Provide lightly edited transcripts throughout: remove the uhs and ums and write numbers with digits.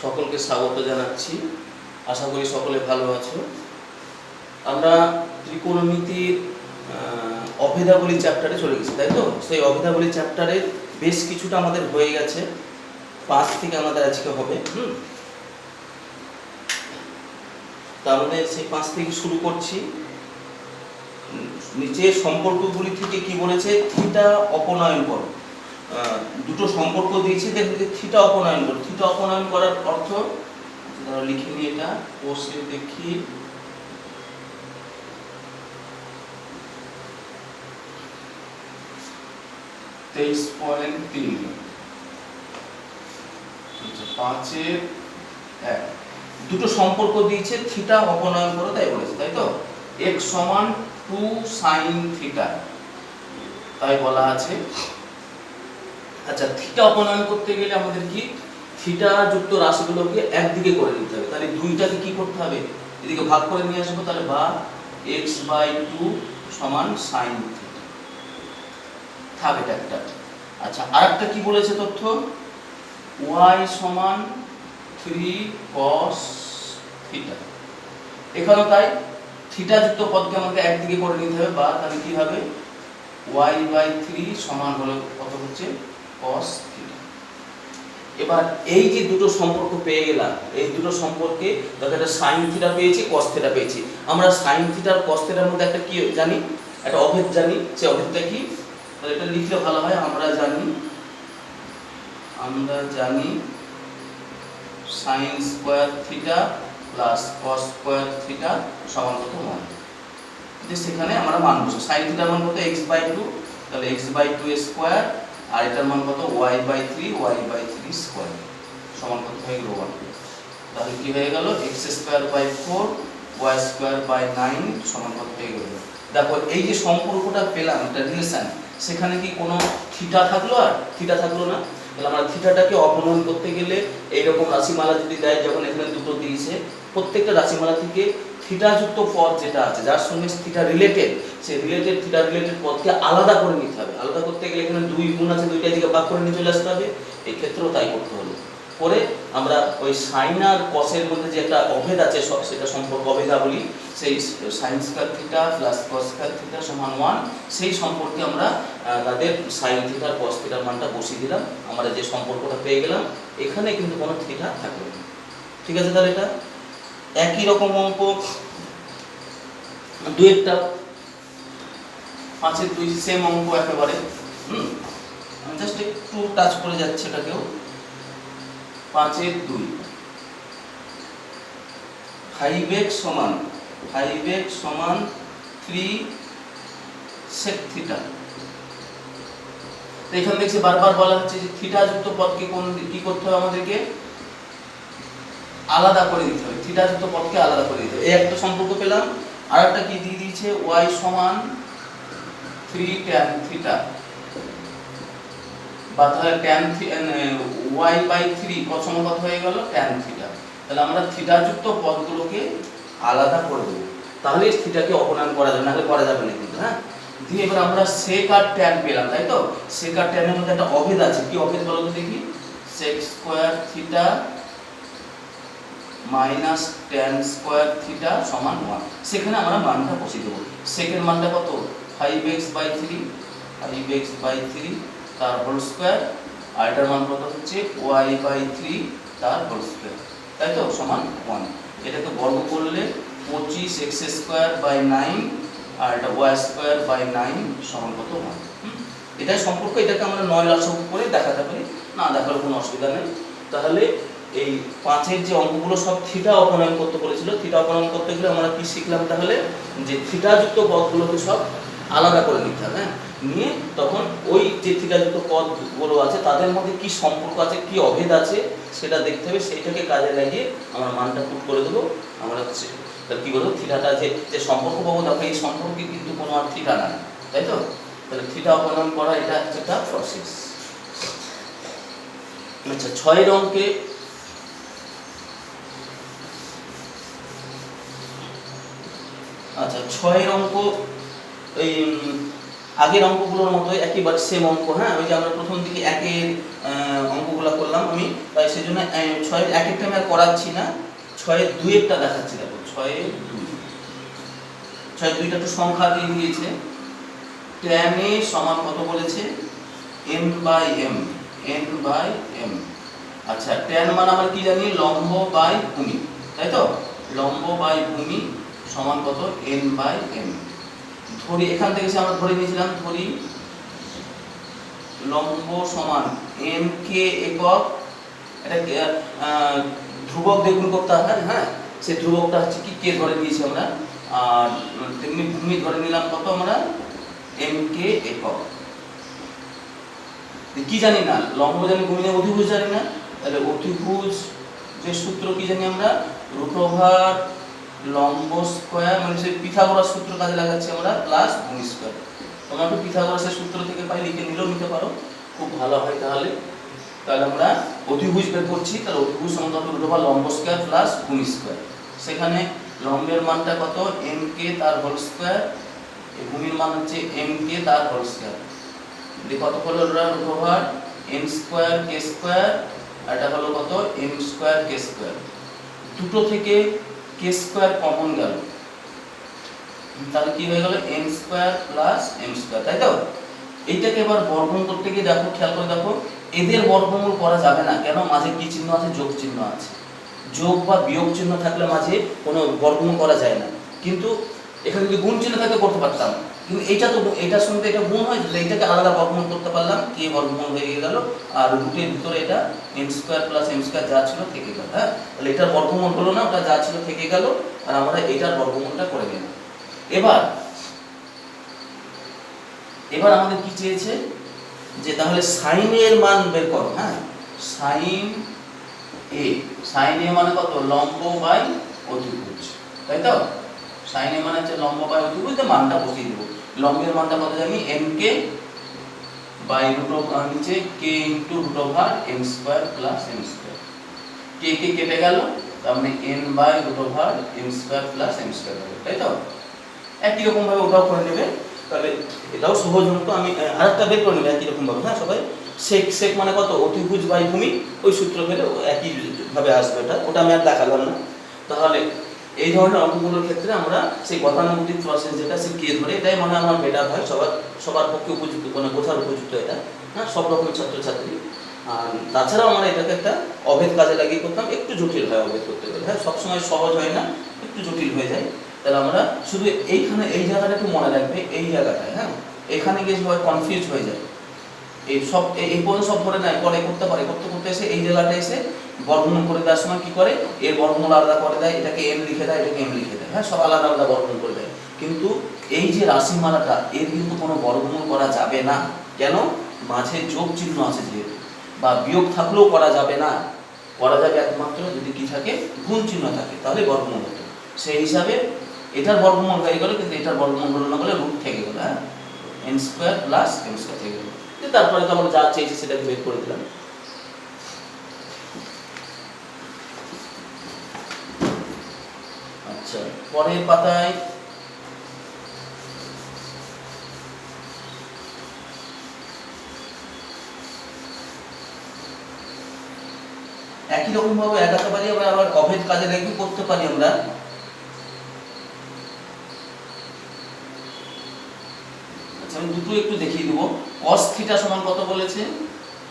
সকলকে স্বাগত জানাচ্ছি। আশা করি সকলে ভালো আছো। আমরা ত্রিকোণমিতির অভেদাবলী চ্যাপ্টারে চলে গেছি, তাই তো? সেই অভেদাবলী চ্যাপ্টারের বেশ কিছুটা আমাদের হয়ে গেছে, 5 থেকে আমাদের আজকে হবে। তা আমাদের সেই 5 থেকে শুরু করছি। নিচের সম্পর্কগুলি থেকে কি বলেছে? থিটা অপনয়ন করো। দুটো সম্পর্ক দিয়েছি, দেখবে যে থিটা অপনয়ন করো। থিটা অপনয়ন করার অর্থ লিখে নিই, এটা কোষে দেখি। তেইশ 5-এর 1 দুটো সম্পর্ক দিয়েছে, থিটা অপনয়ন করো তাই বলেছে, তাই তো? x সমান 2 sin থিটা তাই বলা আছে। আচ্ছা, থিটা অপনয়ন করতে গেলে আমাদের কি থিটা যুক্ত রাশিগুলোকে একদিকে করে নিতে হবে। তাহলে দুইটাকে কি করতে হবে? এদিকে ভাগ করে নিয়ে আসবো। তাহলে বা x/2 সমান sin থিটা থাক, এটা একটা। আচ্ছা, আরেকটা কি বলেছে তথ্য? y সমান 3 cos থিটা। এখানেও তাই, থিটা যুক্ত পদকে আমাকে একদিকে করে নিতে হবে, বা তাহলে কি হবে? y/3 সমান হলো কত হচ্ছে? cos theta. এবার এই যে দুটো সম্পর্ক পেয়ে গেলাম, এই দুটো সম্পর্কে দেখো, একটা sin থিটা পেয়েছি, cos থিটা পেয়েছি। আমরা sin থিটা আর cos থিটার মধ্যে একটা কি জানি? একটা অভেদ জানি। সেই অভেদটা কি? তাহলে এটা লিখলে ভালো হয়। আমরা জানি sin square theta plus cos square theta সমান কত? 1। যে সেখানে আমরা মান বসে sin থিটার মান কত? x/2, তাহলে x/2 স্কয়ার, আর এটার মান কত? y/3 স্কয়ার সমান কত হয়ে গেল? 1। তাহলে কি হয়ে গেল? x²/4 y²/9 সমান কত হয়ে গেল? দেখো, এই যে সম্পর্কটা পেলাম, এটা রিলেশন, সেখানে কি কোনো থিটা থাকলো? আর থিটা থাকলো না। তাহলে আমরা থিটাটাকে অপনয়ন করতে গেলে এইরকম রাশিমালা যদি দেয়, যখন এখানে দুটো দিয়েছে, প্রত্যেকটা রাশিমালা থেকে থিটা যুক্ত পদ যেটা আছে, যার সঙ্গে থিটা রিলেটেড, সেই থিটা রিলেটেড পদকে আলাদা করে নিতে হবে। আলাদা করতে গেলে এখানে 2 গুণ আছে, দুইটা দিকে ভাগ করে নিয়ে চলে আসতে হবে। এই ক্ষেত্রেও তাই করতে হলো। পরে আমরা ওই সাইন আর কসের মধ্যে যে একটা অভেদ আছে, সেটা সম্পর্ক অভেদা বলি। সেই sine square theta plus cos square theta সমান 1, সেই সম্পর্কে আমরা তাদের সাইন থিটা আর কস থিটার মানটা বসিয়ে দিলাম। আমরা যে সম্পর্কটা পেয়ে গেলাম, এখানে কিন্তু কোনো থিটা থাকবে না। ঠিক আছে? তাহলে এটা একই রকম অঙ্ক দুয়েরটা, 5-এর 2 সেম অঙ্ক একেবারে। আমি জাস্ট একটু টাচ করে যাচ্ছি এটাকেও। 5-এর 2 5x সমান 3 sec থিটা। তো এখানে দেখছি বারবার বলা হচ্ছে যে থিটা যুক্ত পদকে কি করতে হবে? আমাদেরকে আলাদা করে দিতে হবে। থিটা যুক্ত পদকে আলাদা করে দিতে হবে। এই একটা সম্পর্ক পেলাম। আর একটা কি দিয়ে দিয়েছে? y সমান 3 tan থিটা, বা তাহলে tan y/3 কত সমান কত হয়ে গেল? tan theta. তাহলে আমরা থিটা যুক্ত পদগুলোকে আলাদা করে দেব, তাহলে থিটাকে অপনয়ন করা যাবে, নাহলে করা যাবে না কিন্তু। হ্যাঁ, দিয়ে এবার আমরা sec আর tan পেলাম, তাই তো? sec আর tan এর মধ্যে একটা অভেদ আছে। কি অভেদ বলো তো দেখি? sec square theta minus tan square theta সমান 1। সেখানে আমরা মানটা বসিয়ে দেব। sec এর মানটা কত? 5x/3 তার হোল স্কয়ার, আর এটার মান কত হচ্ছে? y/3 তার হোল স্কয়ার, তাই তো? সমান 1। এটাকে বর্গ করলে 25x²/9, আর এটা y²/9 সমান কত? 1। এটাই সম্পর্ক। এটাকে আমরা 9 লসাগু করে দেখাতে পারি, না দেখালে কোনো অসুবিধা নেই। তাহলে এই 5-এর যে অঙ্কগুলো সব থিটা অপনয়ন করতে বলেছিল, থিটা অপনয়ন করতে গেলে আমরা কি শিখলাম? তাহলে যে থিটা যুক্ত পদগুলোকে সব আলাদা করে নিতে হবে। নিয়ে তখন ওই যে থিটা যুক্ত পদগুলো আছে, তাদের মধ্যে কি সম্পর্ক আছে, কি অভেদ আছে, সেটা দেখতে হবে। সেইটাকে কাজে লাগিয়ে আমরা মানটা পুট করে দেবো। আমরা কি বলবো? থিটাটা যে সম্পর্ক পাবো, দেখো এই সম্পর্কে কিন্তু কোনো আর থিটা নাই, তাই তো? তাহলে থিটা অপনয়ন করা এটা একটা প্রসেস। আচ্ছা, 6-এর অঙ্কে অঙ্ক এই আগের অঙ্কগুলোর মতোই একেবারে সেম অঙ্ক, হ্যাঁ। ওই যে আমরা প্রথম দিকে একের অঙ্কগুলো করলাম আমি, তাই সেই জন্য 6-এর একেরটা আমি আর করাচ্ছি না, 6-এর 2-এরটা দেখাচ্ছি। দেখো 6-এর 2, 6-এর 2টা তো সংখ্যা দিয়ে দিয়েছে। tan a সমান কত বলেছে, n/m, n/m। আচ্ছা, tan মানে আমরা কি জানি, লম্ব বাই ভূমি, তাই তো? লম্ব বাই ভূমি সমান কত, n/m। ধরি এখান থেকে আমরা ধরে নিয়েছিলাম, ধরি লম্ব সমান m/k একক, এটা ধ্রুবক দিয়ে গুণ করতে হয়, হ্যাঁ। সেই ধ্রুবকটা হচ্ছে কি, k ধরে নিয়েছি আমরা। আর তেমনি ভূমি ধরে নিলাম কত আমরা, m/k একক। কি জানি না, লম্ব জানি, ভূমি জানি, অতিভুজ জানি না। তাহলে অতিভুজ যে সূত্র কি জানি আমরা, √ লম্ব স্কয়ার, মানে সেই পিথাগোরাস সূত্র কাজে লাগাচ্ছি আমরা, প্লাস ভূমি স্কয়ার। তোমরা একটু পিথাগোরাসের সূত্র থেকে পাই, লিখে নিলেও নিতে পারো, খুব ভালো হয়। তাহলে আমরা অতিভুজ বের করছি, তাহলে অতিভুজ সমান কত, √ লম্ব স্কয়ার প্লাস ভূমি স্কয়ার। সেখানে লম্বের মানটা কত, m/k তার হোল স্কয়ার, ভূমির মান হচ্ছে m/k তার হোল স্কয়ার। কত হলো, √ n² k², আর এটা হলো কত, m² k²। দুটো থেকে k² কমন গেল, তাহলে কি হয়ে গেল, n² প্লাস m², তাই তো? এইটাকে এবার বর্গমূল করতে গিয়ে দেখো, খেয়াল করে দেখো, এদের বর্গমূল করা যাবে না। কেন? মাঝে কি চিহ্ন আছে, যোগ চিহ্ন আছে। যোগ বা বিয়োগ চিহ্ন থাকলে মাঝে কোনো বর্গমূল করা যায় না। কিন্তু এখানে যদি গুণ চিহ্ন থাকে করতে পারতাম, কিন্তু এইটা তো, এটার সঙ্গে এটা গুণ হয়, এইটাকে আলাদা বর্গমূল করতে পারলাম, কে বর্গমূল হয়ে গেল, আর রুটের ভিতরে এটা n² প্লাস m² যা ছিল থেকে গেল, হ্যাঁ। তাহলে এটার বর্গমূল হলো না, ওটা যা ছিল থেকে গেল, আর আমরা এটার বর্গমূলটা করে গেলাম। এবার আমাদের কি চেয়েছে, যে তাহলে sin a এর মান বের করো, হ্যাঁ। sin a মানে কত, লম্ব বাই অতিভুজ, তাই তো? sin a মানে হচ্ছে লম্ব বাই অতিভুজ, মানটা বসিয়ে দেব। লম্বের মানটা কত জানি, m/k বাই নিচে k × √m² plus m²। k কেটে গেল, তার মানে n/√m² প্লাস m², তাই তো? একই রকম ভাবে ওটাও করে নেবে, তাহলে এটাও সহজ অঙ্ক। আমি আরেকটা বের করে নেবে একই রকম ভাবে, হ্যাঁ সবাই। sec মানে কত, অতিভুজ বাই ভূমি, ওই সূত্র পেলে একই ভাবে আসবে, ওটা আমি আর দেখালাম না। তাহলে এই ধরনের অঙ্কগুলোর ক্ষেত্রে আমরা সেই গতানুগতিক প্রসেস যেটা, সে কে ধরে, এটাই মানে আমার বেটার হয়, সবার পক্ষে উপযুক্ত, মানে বোঝার উপযুক্ত এটা, হ্যাঁ, সব রকমের ছাত্রছাত্রী। আর তাছাড়াও আমরা এটাকে একটা অভেদ কাজে লাগিয়ে করতাম, একটু জটিল হয় অভেদ করতে গেলে, হ্যাঁ, সবসময় সহজ হয় না, একটু জটিল হয়ে যায়। তাহলে আমরা শুধু এইখানে এই জায়গাটা একটু মনে রাখবে, এই জায়গাটায়, হ্যাঁ, এখানে গিয়ে সবাই কনফিউজ হয়ে যায়। এই সব এই পর্যন্ত সব ধরে নেয়, পরে করতে পারে, করতে এসে এই জায়গাটা এসে বর্গমূল করে দেওয়ার সময় কি করে, এর বর্গমূল আলাদা করে দেয়, এটাকে m লিখে দেয়, এটাকে m লিখে দেয়, হ্যাঁ, সব আলাদা আলাদা বর্গমূল করে দেয়। কিন্তু এই যে রাশিমালাটা, এর কিন্তু কোনো বর্গমূল করা যাবে না। কেন? মাঝে যোগ চিহ্ন আছে যেহেতু, বা বিয়োগ থাকলেও করা যাবে না। করা যাবে একমাত্র যদি কি থাকে, গুণ চিহ্ন থাকে, তাহলে বর্গমূল হতো। সেই হিসাবে এটার বর্গমূল হয়ে গেল, কিন্তু এটার বর্গমূল হলো না বলে রুট থেকে গেল, হ্যাঁ, n² প্লাস m² থেকে গেল। তারপরে তো আমরা যা চেয়েছি সেটাকে বের করে দিলাম। আচ্ছা, পরের পাতায় একই রকম ভাবে একাতে পারি, আবার অভেদ কাজে লাগিয়ে করতে পারি আমরা। আচ্ছা, আমি দুটো একটু দেখিয়ে দেবো। cos θ সমান কত বলেছে,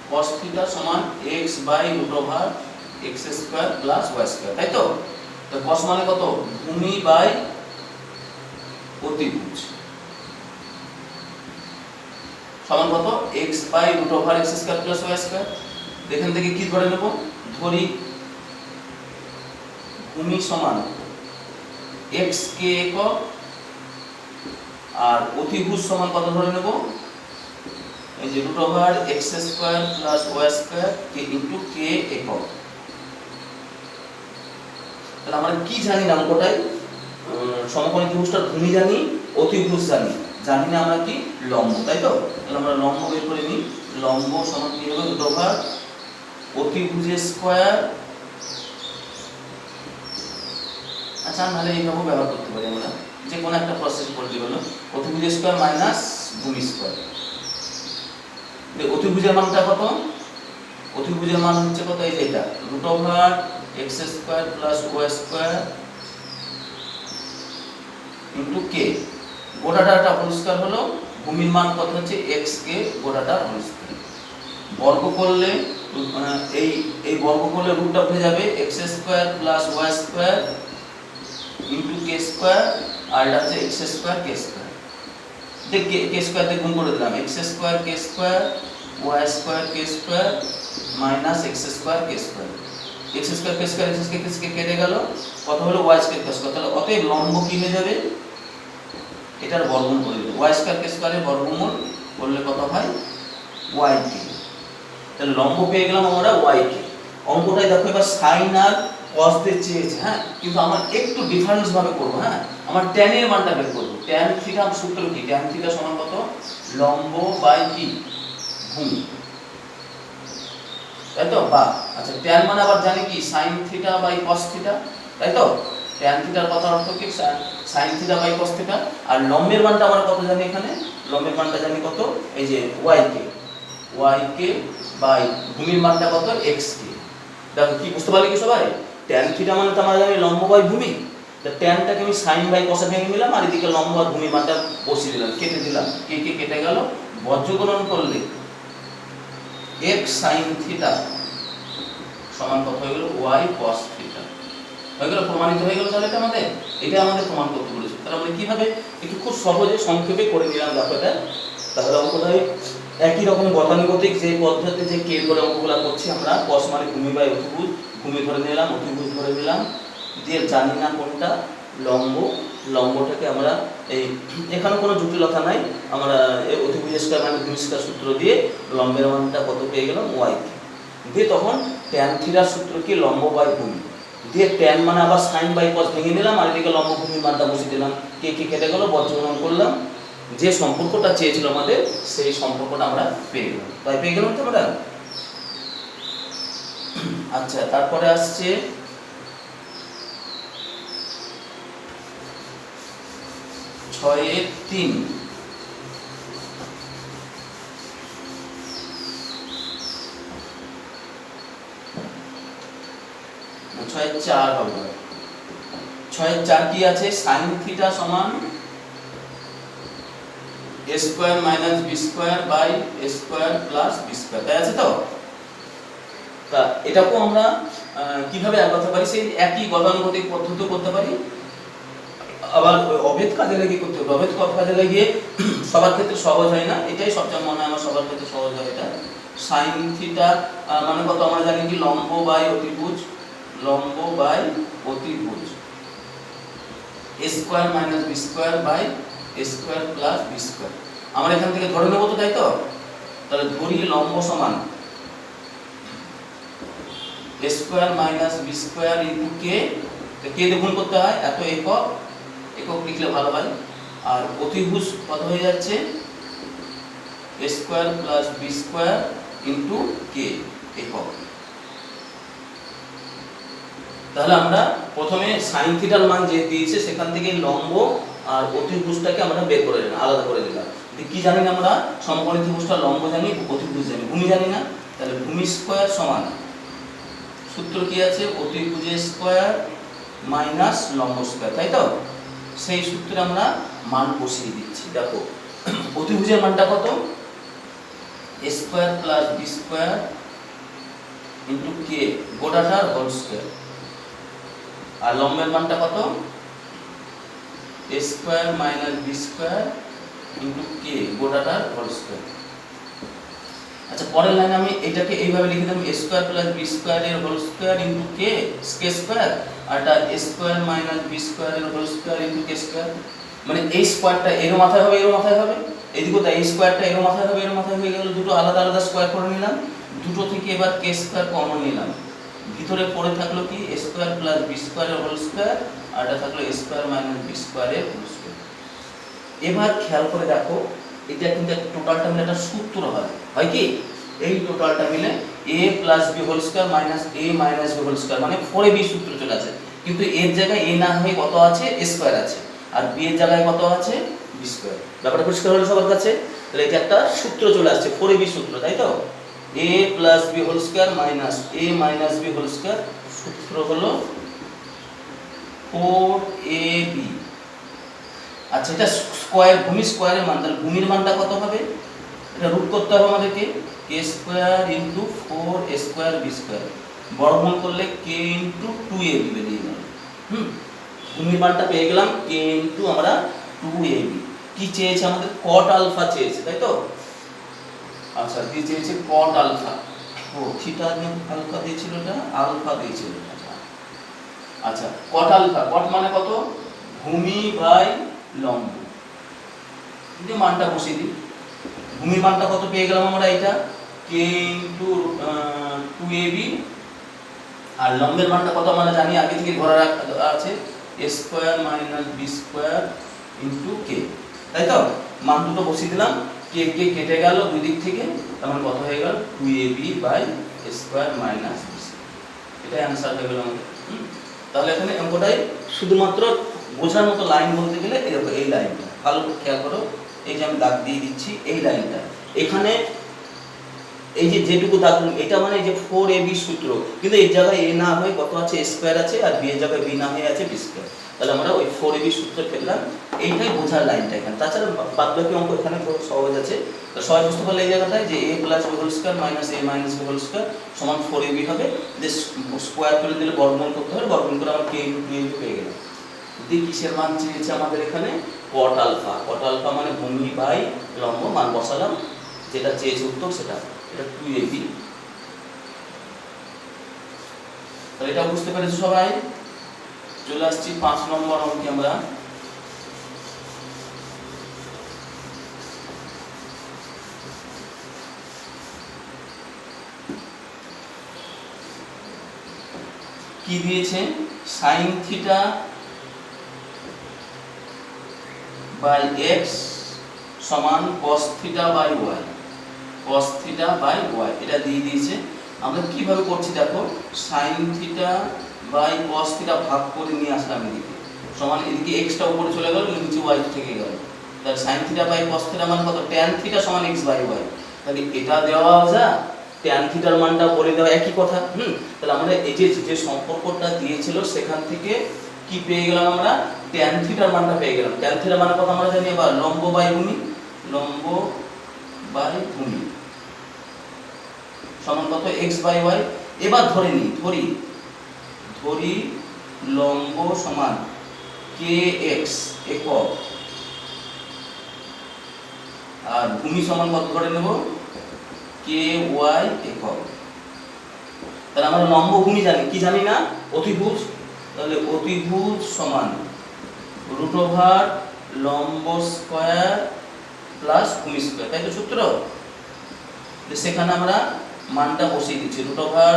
cos θ সমান x/√x² প্লাস y², তাই তো? তো cos মানে কত, ভূমি বাই অতিভুজ, সমান কত, x/√x² প্লাস y²। এখান থেকে কি ধরে নেব, ধরি ভূমি সমান x/k একক, আর অতিভুজ সমান কত ধরে নেব, এই যে √x² প্লাস y² × k একক। তাহলে আমরা কি জানি না অঙ্কটাই, সমকোণী ত্রিভুজটার ভূমি জানি, অতিভুজ জানি, জানি না আমরা কি, লম্ব, তাই তো? তাহলে আমরা লম্ব বের করে নিই। লম্ব সমান কি হবে, √ অতিভুজের স্কয়ার। আচ্ছা, নাহলে এইভাবে ব্যবহার করতে পারি আমরা, যে কোনো একটা প্রসেস বলতে গেল, অতিভুজের স্কয়ার মাইনাস ভূমি স্কয়ার। অতিভুজের মানটা কত? অতিভুজের মান হচ্ছে কত? এই যে এটা √x square plus y square into k, গোটাটা একটা হোল স্কয়ার হলো। ভূমির মান কত হচ্ছে x k, গোটাটা হোল স্কয়ার। বর্গ করলে এই বর্গ করলে রুটটা উঠে যাবে x square plus y square into k square, আর এটা হচ্ছে x square k square. k square দিয়ে গুণ করে দিলাম, x square k square y square k square minus x square k square. x square k square x square কেটে গেল, কত হলো y স্কয়ার k স্কয়ার। তাহলে অতএব লম্ব কি হয়ে যাবে? এটার বর্গমূল করে দিলে y স্কয়ার k স্কয়ারের বর্গমূল করলে কত হয়? yk। তাহলে লম্ব পেয়ে গেলাম আমরা yk। অঙ্কটাই দেখো এবার sin আর cos দিয়ে চেয়েছে, হ্যাঁ, কিন্তু আমার একটু ডিফারেন্স ভাবে করব। হ্যাঁ, আমার tan এর মানটা বের করব। tan থিটা সূত্র কি? tan থিটা সমান কত? লম্ব বাই কি? ভূমি, তাই তো? বা আচ্ছা, tan মানে আবার জানি কি? sin theta by cos theta, তাই তো? tan থিটার কথার অর্থ কি? sin theta by cos theta. আর লম্বের মানটা আমরা কত জানি? এখানে লম্বের মানটা জানি কত? এই যে yk বাই ভূমির মানটা কত? xk। দেখো কি বুঝতে পারলে কি সবাই? tan থিটা মানে তো আমরা জানি লম্ব বাই ভূমি। তা tanটাকে আমি sin বাই cos এ ভেঙে নিলাম, আর এদিকে লম্ব আর ভূমির মানটা বসিয়ে দিলাম, কেটে দিলাম, k কেটে গেল। বর্গগুণন করলে x sin থিটা সমান কত হয়ে গেল? y cos থিটা হয়ে গেল। প্রমাণিত হয়ে গেল। তাহলে এটা আমাদের প্রমাণ করতে বলেছে। তাহলে আমরা কিভাবে একটু খুব সহজে সংক্ষেপে করে নিলাম দেখো এটা। তাহলে অঙ্কটাই একই রকম গতানুগতিক যে পদ্ধতিতে যে কে করে অঙ্কগুলো করছি আমরা। cos মানে ভূমি বাই অতিভুজ, ভূমি ধরে নিলাম, অতিভুজ ধরে নিলাম, দিয়ে জানি না কোনটা লম্ব। লম্বটাকে আমরা এখানে কোনো জটিলতা নাই, আমরা অতিভুজ স্কয়ার মানে ভূমি স্কয়ার সূত্র দিয়ে লম্বের মানটা কত পেয়ে গেলাম? yk। দিয়ে তখন tan থিটার সূত্র কি? লম্ব বাই ভূমি, দিয়ে tan মানে আবার sin বাই cos ভেঙে নিলাম, আর এদিকে লম্ব ভূমির মানটা বসিয়ে দিলাম, কে কেটে গেল, বর্গমূল করলাম। যে সম্পর্কটা চেয়েছিল আমাদের সেই সম্পর্কটা আমরা পেয়ে গেলাম। তাই পেয়ে গেলাম তো আমরা। আচ্ছা, তারপরে আসছে 6-3। 6-4 হবে। 6-4 কি আছে? sin থিটা সমান a square minus b square by a square plus b square, তাই আছে তো? তা এটাকেও আমরা কিভাবে আগাতে পারি? সেই একই গতানুগতিক পদ্ধতি করতে পারি। আবার অভেদ কাজে লাগিয়ে করতে হবে। অভেদ কাজে লাগিয়ে সবার ক্ষেত্রে সহজ হয় না, এটাই সবচেয়ে মনে হয় আমার সবার ক্ষেত্রে সহজ হয়। এটা sin থিটা মানে কত? আমরা জানি কি? লম্ব বাই অতিভুজ, লম্ব বাই অতিভুজ a square minus b square by a square plus b square. আমরা এখান থেকে ধরে নেব তো, তাই তো? তাহলে ধরি লম্ব সমান a square minus b square into k। তো k দিয়ে গুণ করতে হয়, এত একক লিখলে ভালো হয়। আর অতিভুজ কত হয়ে যাচ্ছে? a square plus b square into k একক। তাহলে আমরা প্রথমে sin থিটার মান যে দিয়েছে সেখান থেকে লম্ব আর অতিভুজটাকে আমরা বের করে দিলাম, আলাদা করে দিলাম। কি জানি না আমরা? সমকোণী ত্রিভুজটা লম্ব জানি, অতিভুজ জানি, ভূমি জানি না। তাহলে ভূমি স্কয়ার সমান সূত্র কি আছে? অতিভুজের স্কয়ার মাইনাস লম্ব স্কয়ার, তাই তো? সেই সূত্রে আমরা মান বসিয়ে দিচ্ছি। দেখো অতিভুজের মানটা কত? a square plus b square into k, গোটাটার হোল স্কয়ার। আর লম্বের মানটা কত? a square minus b square into k, গোটাটার হোল স্কয়ার। আচ্ছা, পরের লাইনে আমি এটাকে এইভাবে লিখে দিলাম, a square plus b square এর whole square into k square, আর এটা a square minus b square এর whole square into k square. মানে এই স্কয়ারটা এর মাথায় হবে, এর মাথায় হবে, এদিকে তাই এই স্কয়ারটা এর মাথায় হবে, এর মাথায় হয়ে গেল। দুটো আলাদা আলাদা স্কয়ার করে নিলাম, দুটো থেকে এবার k স্কয়ার কমন নিলাম। ভিতরে পড়ে থাকলো কি? a square plus b square এর হোল স্কয়ার, আর এটা থাকলো a square minus b square এর হোল স্কয়ার। এবার খেয়াল করে দেখো, এটা কিন্তু টোটালটা মিলে একটা সূত্র হয় কি? এই টোটালটা মিলে a plus b whole square minus a minus b whole square, মানে 4ab সূত্র চলে আসে। কিন্তু এর জায়গায় a না হয়ে কত আছে? a স্কয়ার আছে, আর b এর জায়গায় কত আছে? b square. ব্যাপারটা পরিষ্কার হলো সবার কাছে? তাহলে এটা একটা সূত্র চলে আসছে 4ab সূত্র, তাই তো? a plus b whole square minus a minus b whole square, সূত্র হলো 4ab। আচ্ছা, এটা স্কোয়ার, ভূমি স্কোয়ারের মান, তাহলে ভূমির মানটা কত হবে? এটা রুট করতে হবে আমাদেরকে, k square into 4a square b square, বর্গমূল করলে কে ইন্টু 2ab বেরিয়ে গেল। ভূমির মানটা পেয়ে গেলাম কে ইন্টু আমরা 2ab। কি চেয়েছে আমাদের? কট আলফা চেয়েছে, তাই তো? আচ্ছা, কি চেয়েছে? Cot alpha. ও থিটা আলফা দিয়েছিল, এটা আলফা দিয়েছিল। আচ্ছা, কট আলফা, কট মানে কত? ভূমি বাই লম্ব। এই মানটা বসিয়ে দিই। ভূমির মানটা কত পেয়ে গেলাম আমরা? এটা কে ইন্টু 2ab, আর লম্বের মানটা কত আমরা জানি, আগে থেকে ধরা আছে, a square minus b square into k, তাই তো? মান দুটো বসিয়ে দিলাম, কে কে কেটে গেল দুই দিক থেকে, তার মানে কত হয়ে গেল? 2ab by a square minus b square. এটাই অ্যান্সার হয়ে গেল আমাদের। তাহলে এখানে অঙ্কটাই শুধুমাত্র বোঝার মতো লাইন বলতে গেলে এরকম, এই লাইনটা ভালো খেয়াল করো, এই যে আমি দাগ দিয়ে দিচ্ছি এই লাইনটা, এখানে এই যে যেটুকু দাগ, এটা মানে যে 4ab সূত্র, কিন্তু এই জায়গায় a না হয়ে কত আছে? a স্কোয়ার আছে, আর b এর জায়গায় b না হয়ে আছে b স্কোয়ার। তাহলে আমরা ওই 4ab সূত্র ফেললাম, এইটাই বোঝার লাইনটা এখানে। তাছাড়া বাদ বাকি অঙ্ক এখানে খুব সহজ আছে। তো সবাই বুঝতে পারলে এই জায়গাটায় যে a plus b whole square minus a minus b whole square সমান 4ab হবে, যে স্কোয়ার করে দিলে বর্গমূল করতে হবে, বর্গমূল করে আমরা k ইন্টু 2ab পেয়ে গেলাম। দিয়ে কিসের মান চেয়েছে আমাদের এখানে? কট আলফা। কট আলফা মানে ভূমি বাই লম্ব, মান বসালাম, যেটা চেয়েছে উত্তর সেটা, এটা 2ab। তাহলে এটা বুঝতে পেরেছো সবাই? চলে আসছি 5 নম্বর অঙ্কে আমরা। কি দিয়েছে? সাইন থিটা বাই এক্স সমান cos theta by y, cos theta by y, এটা দিয়ে দিয়েছে। আমরা কিভাবে করছি দেখো, sine theta by cos theta ভাগ করে নিয়ে আসলাম এদিকে, সমান এদিকে এক্সটা উপরে চলে গেল, নিচে ওয়াই থেকে গেল। তাহলে sine theta by cos theta মানে কত? ট্যান থিটা সমান এক্স বাই ওয়াই। তাহলে এটা দেওয়া যা, ট্যান থিটার মানটা বলে দেওয়া, একই কথা। তাহলে আমরা এই যে সম্পর্কটা দিয়েছিল সেখান থেকে কি পেয়ে গেলাম আমরা? ট্যান থিটার মানটা পেয়ে গেলাম। ট্যান থিটার মানের কথা আমরা জানি, এবার লম্ব বাই ভূমি, লম্ব বাই ভূমি সমান কত? X by y. এবার ধরে নিই, ধরি লম্ব সমান কে এক্স একক, আর ভূমি সমান কত ধরে নেব? কে ওয়াই একক। তাহলে আমরা লম্ব ভূমি জানি, কি জানি না? অতিভুজ। তাহলে অতিভুজ সমান রুট ওভার লম্ব স্কয়ার প্লাস ভূমি স্কয়ার, তাই তো সূত্র? সেখানে আমরা মানটা বসিয়ে দিচ্ছি, root over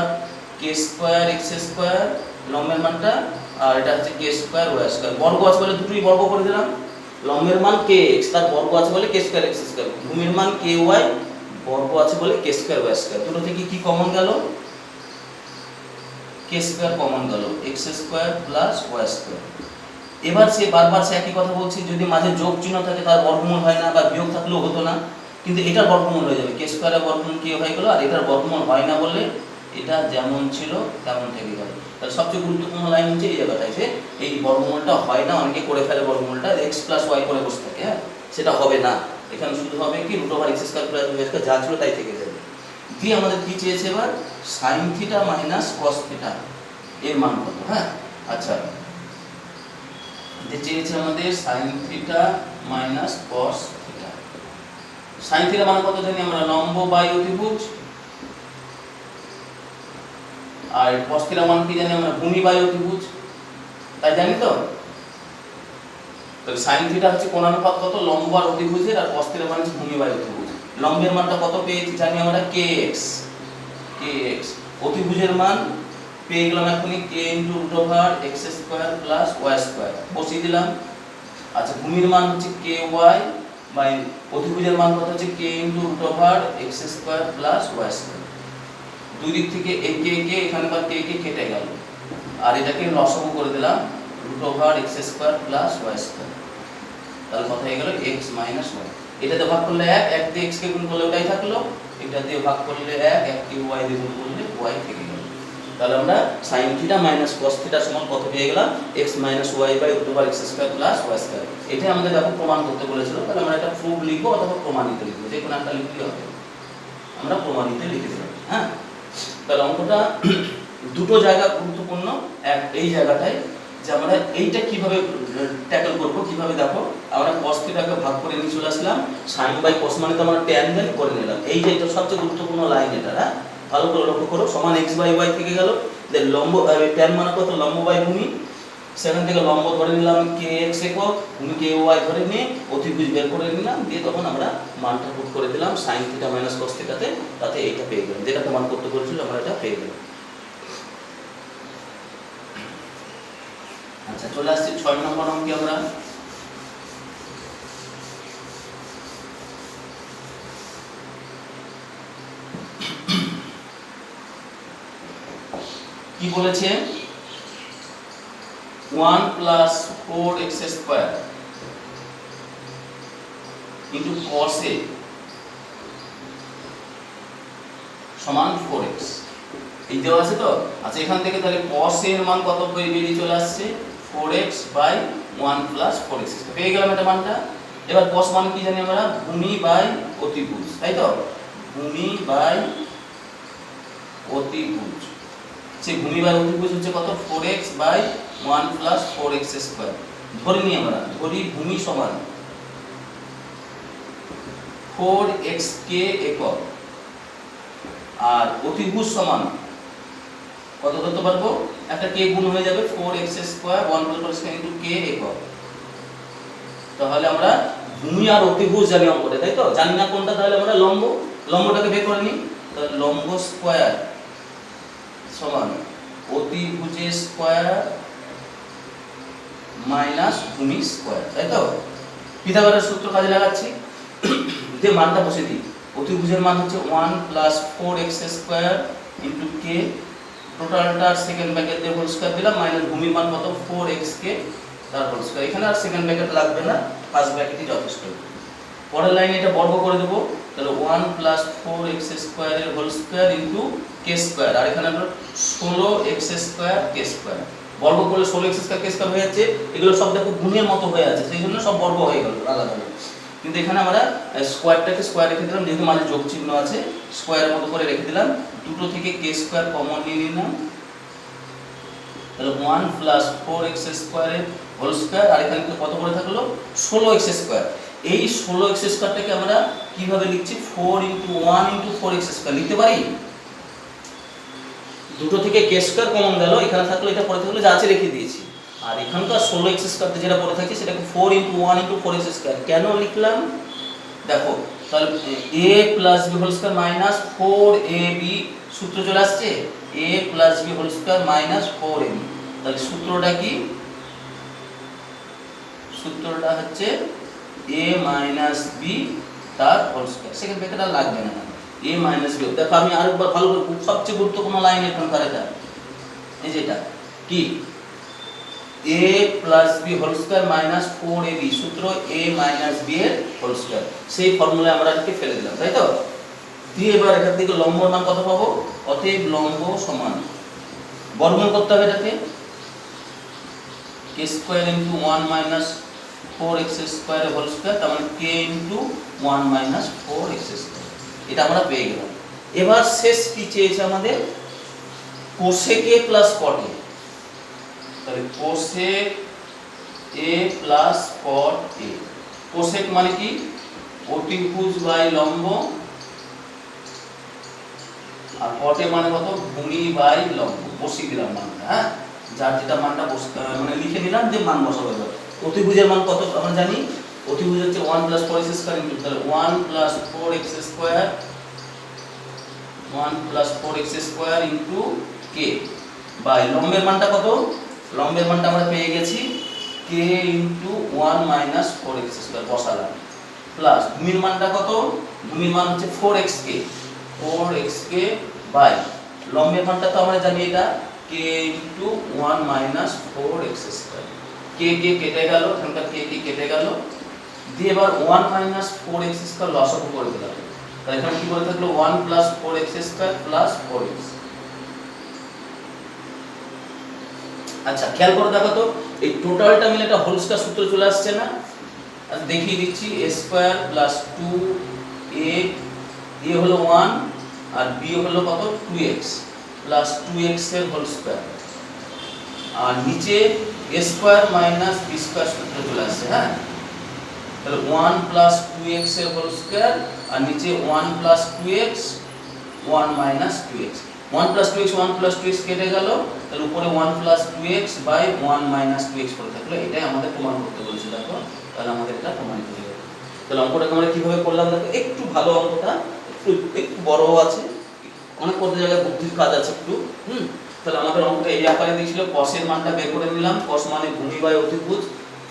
k square x square লম্বের মানটা, আর এটা হচ্ছে কে স্কয়ার ওয়াই স্কয়ার, বর্গ আছে বলে দুটোই বর্গ করে দিলাম। লম্বের মান কে এক্স, তার বর্গ আছে বলে কে স্কয়ার এক্স স্কয়ার, ভূমির মান কে ওয়াই, বর্গ আছে বলে কে স্কয়ার ওয়াই স্কয়ার। দুটো থেকে কি কমন গেল? কে স্কয়ার কমন গেল, x square plus y square. এবার সে বারবার সে একই কথা বলছে, যদি মাঝে যোগ চিহ্ন থাকে তার বর্গমূল হয় না, বা বিয়োগ থাকলেও হতো না, কিন্তু এটার বর্গমূল হয়ে যাবে, কে স্কয়ারের বর্গমূল কে হয়ে গেল, আর এটার বর্গমূল হয় না বলে এটা যেমন ছিল তেমন থেকে গেল। তাহলে সবচেয়ে গুরুত্বপূর্ণ লাইন হচ্ছে এই জায়গাটায়, যে এই বর্গমূলটা হয় না, অনেকে করে ফেলে বর্গমূলটা এক্স প্লাস ওয়াই করে বসে থাকে, হ্যাঁ, সেটা হবে না। এখানে শুধু হবে কি root over x square plus y square, যা ছিল তাই থেকে যাবে। দিয়ে আমাদের কি চেয়েছে এবার? Sine theta minus cos theta এর মান কত? হ্যাঁ, আচ্ছা, চেয়েছে আমাদের sine theta minus cos theta. Sine theta মানে কত জানি আমরা? লম্ব বাই অতিভুজ। আর কস থিটা মান কি জানি আমরা? ভূমি বাই অতিভুজ, তাই জানি তো? তাহলে সাইন থিটা হচ্ছে কোণানুপাত কত? লম্ব আর অতিভুজের, আর কস থিটা মানে ভূমি বাই অতিভুজ। লম্বের মানটা কত পেয়েছি জানি আমরা? kx, অতিভুজের মান পেয়ে গেলাম এখনই k into root over x square plus y square, বসিয়ে দিলাম। আচ্ছা, ভূমির মান হচ্ছে কে ওয়াই, বাই অতিভুজের মান কত হচ্ছে k into root over x square plus y square. দুই দিক থেকে এ কে এখানে বা কে কেটে গেল, আর এটাকে লসাগু করে দিলাম root over x square plus y square. তাহলে কথা হয়ে গেল x মাইনাস ওয়াই। এটাতে ভাগ করলে 1, 1 দিয়ে x কে গুণ করলে ওটাই থাকলো, এটা দিয়ে ভাগ করলে 1, 1 দিয়ে y দিয়ে গুণ করলে y থেকে গেল। তাহলে আমরা sin theta minus cos theta সমান কত পেয়ে গেলাম, x minus y by root over x square plus y square. এটা আমাদের দেখো প্রমাণ করতে বলেছিল, তাহলে আমরা এটা প্রুফ লিখবো অথবা প্রমাণিত লিখবো, যে কোনো একটা লিখলেই হবে। আমরা প্রমাণিত লিখে দিলাম। হ্যাঁ, তাহলে অঙ্কটা দুটো জায়গা গুরুত্বপূর্ণ। এক এই জায়গাটায় যে আমরা এইটা কিভাবে ট্যাকল করব, কিভাবে দেখো আমরা cos থিটাকে ভাগ করে নিয়ে চলে আসলাম, sin বাই cos মানে তো আমরা tan বাই করে নিলাম। এই যে এটা সবচেয়ে গুরুত্বপূর্ণ লাইন, এটা হ্যাঁ ভালো করে লক্ষ্য করো। সমান x বাই y থেকে গেল, লম্ব tan মানে কত, লম্ব বাই ভূমি, সেখান থেকে লম্ব ধরে নিলাম kx একক, ভূমি ky ধরে নিয়ে অতিভুজ বের করে নিলাম, দিয়ে তখন আমরা মানটা পুট করে দিলাম sin থিটা মাইনাস cos থিটাতে, তাতে এইটা পেয়ে গেলাম, যেটা প্রমাণ করতে বলেছিল আমরা এটা পেয়ে গেলাম। আচ্ছা, চলে আসছি 6 নম্বর অঙ্কে। আমরা কি বলেছে, 1 plus 4x square into cos a সমান 4x, এই দেওয়া আছে তো। আচ্ছা, এখান থেকে তাহলে cos a এর মান কত বেরিয়ে চলে আসছে, 4x বাই 1 প্লাস 4x পেয়ে গেলাম এটা মানটা। এবার cos মান কি জানি আমরা, ভূমি বাই অতিভুজ, তাই তো, ভূমি বাই অতিভুজ। সেই ভূমি বাই অতিভুজ হচ্ছে কত, 4x by 1 plus 4x square. ধরে নিই আমরা, ধরি ভূমি সমান 4x কে একক, আর অতিভুজ সমান কত ধরতে পারবো, একটা কে গুণ হয়ে যাবে 4x square 1 plus 4x into কে একক। তাহলে আমরা ভূমি আর অতিভুজ জানি অঙ্কটা, তাই তো, জানি না কোনটা, তাহলে আমরা লম্বটাকে বের করে নিই। তাহলে লম্ব স্কয়ার সমান অতিভুজের স্কয়ার মাইনাস ভূমি স্কয়ার, তাই তো। পিথাগোরাস সূত্র কাজে লাগাচ্ছি, যে মানটা বসে দিই। অতিভুজের মান হচ্ছে 1 প্লাস 4x স্কয়ার ইনটু কে, টোটালটা সেকেন্ড ব্র্যাকেট দিয়ে হোল স্কয়ার দিলাম, মাইনাস ভূমির মান কত, 4x কে তার হোল স্কয়ার। এখানে আর সেকেন্ড ব্র্যাকেট লাগবে না, ফার্স্ট ব্র্যাকেটই যথেষ্ট। পরের লাইনে এটা বর্গ করে দেব, তাহলে 1 প্লাস 4x স্কয়ার এর হোল স্কয়ার ইনটু কে স্কয়ার, আর এখানে আমরা 16x স্কয়ার কে স্কয়ার। বর্গ করলে 16x স্কয়ার কে স্কয়ার হয়ে যাচ্ছে, এগুলো সব দেখো গুণের মতো হয়ে আছে, সেই জন্য সব বর্গ হয়ে গেল আলাদা আলাদা। কিন্তু এখানে আমরা স্কয়ারটাকে স্কয়ার রেখে দিলাম, যেহেতু মাঝে যোগ চিহ্ন আছে, স্কয়ারের মতো করে রেখে দিলাম। দুটো থেকে কে স্কয়ার কমন নিয়ে নিলাম, তাহলে 1 প্লাস 4x স্কয়ার এর হোল স্কয়ার, আর এখানে কত করে থাকলো, 16x স্কয়ার। এই 16x স্কয়ারটাকে আমরা কিভাবে লিখছি, 4 ইনটু 1 ইনটু 4x স্কয়ার লিখতে পারি। দুটো থেকে কে স্কয়ার কমন গেল, এখানে থাকলো, এটা পরে থাকলো, যা আছে রেখে দিয়েছি। আর এখানকার 16x স্কয়ারতে যেটা পড়ে থাকে সেটাকে 4 ইনটু 1 ইনটু 4x স্কয়ার কেন লিখলাম, দেখো তাহলে a plus b whole square minus 4ab সূত্র চলে আসছে, a plus b whole square minus 4ab। তাহলে সূত্রটা কি, সূত্রটা হচ্ছে a মাইনাস b তার হোল স্কয়ার, সেকেন্ড ব্র্যাকেট আর লাগবে না, a মাইনাস b। দেখো আমি আরেকবার ভালো করে, সবচেয়ে গুরুত্বপূর্ণ লাইন এখানকার এটা, এই যেটা কি, a plus b whole square minus 4ab, সূত্র a মাইনাস b এর হোল স্কয়ার, সেই ফর্মুলায় আমরা এটাকে ফেলে দিলাম, তাই তো। দিয়ে এবার এখান থেকে লম্বর মান কত পাবো, অতএব লম্ব সমান বর্গমূল করতে হবে এটাকে, k square into 1 minus 4x square এর হোল স্কয়ার, তার মানে k into 1 minus 4x square. এটা আমরা পেয়ে গেলাম। এবার শেষ কি চেয়েছে আমাদের, cosec a plus cot a। তাহলে cosec a plus cot a, cosec মানে কি, অতিভুজ বাই লম্ব, আর cot a মানে কত, ভূমি বাই লম্ব। বসিয়ে দিলাম মানটা, হ্যাঁ, যার যেটা মানটা মানে লিখে নিলাম, যে মান বসাবো। এবার অতিভুজের মান কত আমরা জানি, অতিভুজ হচ্ছে 1 প্লাস 4x স্কয়ার ইনটু, তাহলে 1 plus 4x square, 1 plus 4x square into k by লম্বের মানটা কত, লম্বের মানটা আমরা পেয়ে গেছি k into 1 minus 4x square বসালাম, প্লাস ভূমির মানটা কত, ভূমির মান হচ্ছে 4xk বাই লম্বের মানটা তো আমরা জানি এটা k into 1 minus 4x square. k কে কেটে গেল, এখানকার k কে কেটে গেল, দিয়ে এবার 1 মাইনাস 4x স্কয়ার লসাগু করে দিলাম। তাহলে এখানে কি বলে থাকলো 1 plus 4x square plus 4x। আচ্ছা খেয়াল করে দেখো তো এই টোটালটা মিলে একটা হোল স্কয়ার সূত্র চলে আসছে না? আচ্ছা দেখিয়ে দিচ্ছি a স্কয়ার প্লাস 2a এ হলো 1 আর b হলো কত 2x প্লাস 2x এর হোল স্কয়ার আর নিচে a square minus b square সূত্র চলে আসছে। হ্যাঁ তাহলে 1 প্লাস 2x এর হোল স্কয়ার আর নিচে 1 plus 2x 1 minus 2x 1 plus 2x 1 plus 2x কেটে গেল, তার উপরে 1 plus 2x by 1 minus 2x পড়ে থাকলো। এটাই আমাদের প্রমাণ করতে বলেছে। দেখো তাহলে আমাদের এটা প্রমাণিত হয়ে গেল। তাহলে অঙ্কটাকে আমরা কিভাবে করলাম দেখো, একটু ভালো অঙ্কটা, একটু বড় আছে, অনেক কত জায়গায় বুদ্ধির কাজ আছে একটু। তাহলে আমাদের অঙ্কটা এই আকারে দিয়েছিল, cos এর মানটা বের করে নিলাম। cos মানে ভূমি বাই অতিভুজ,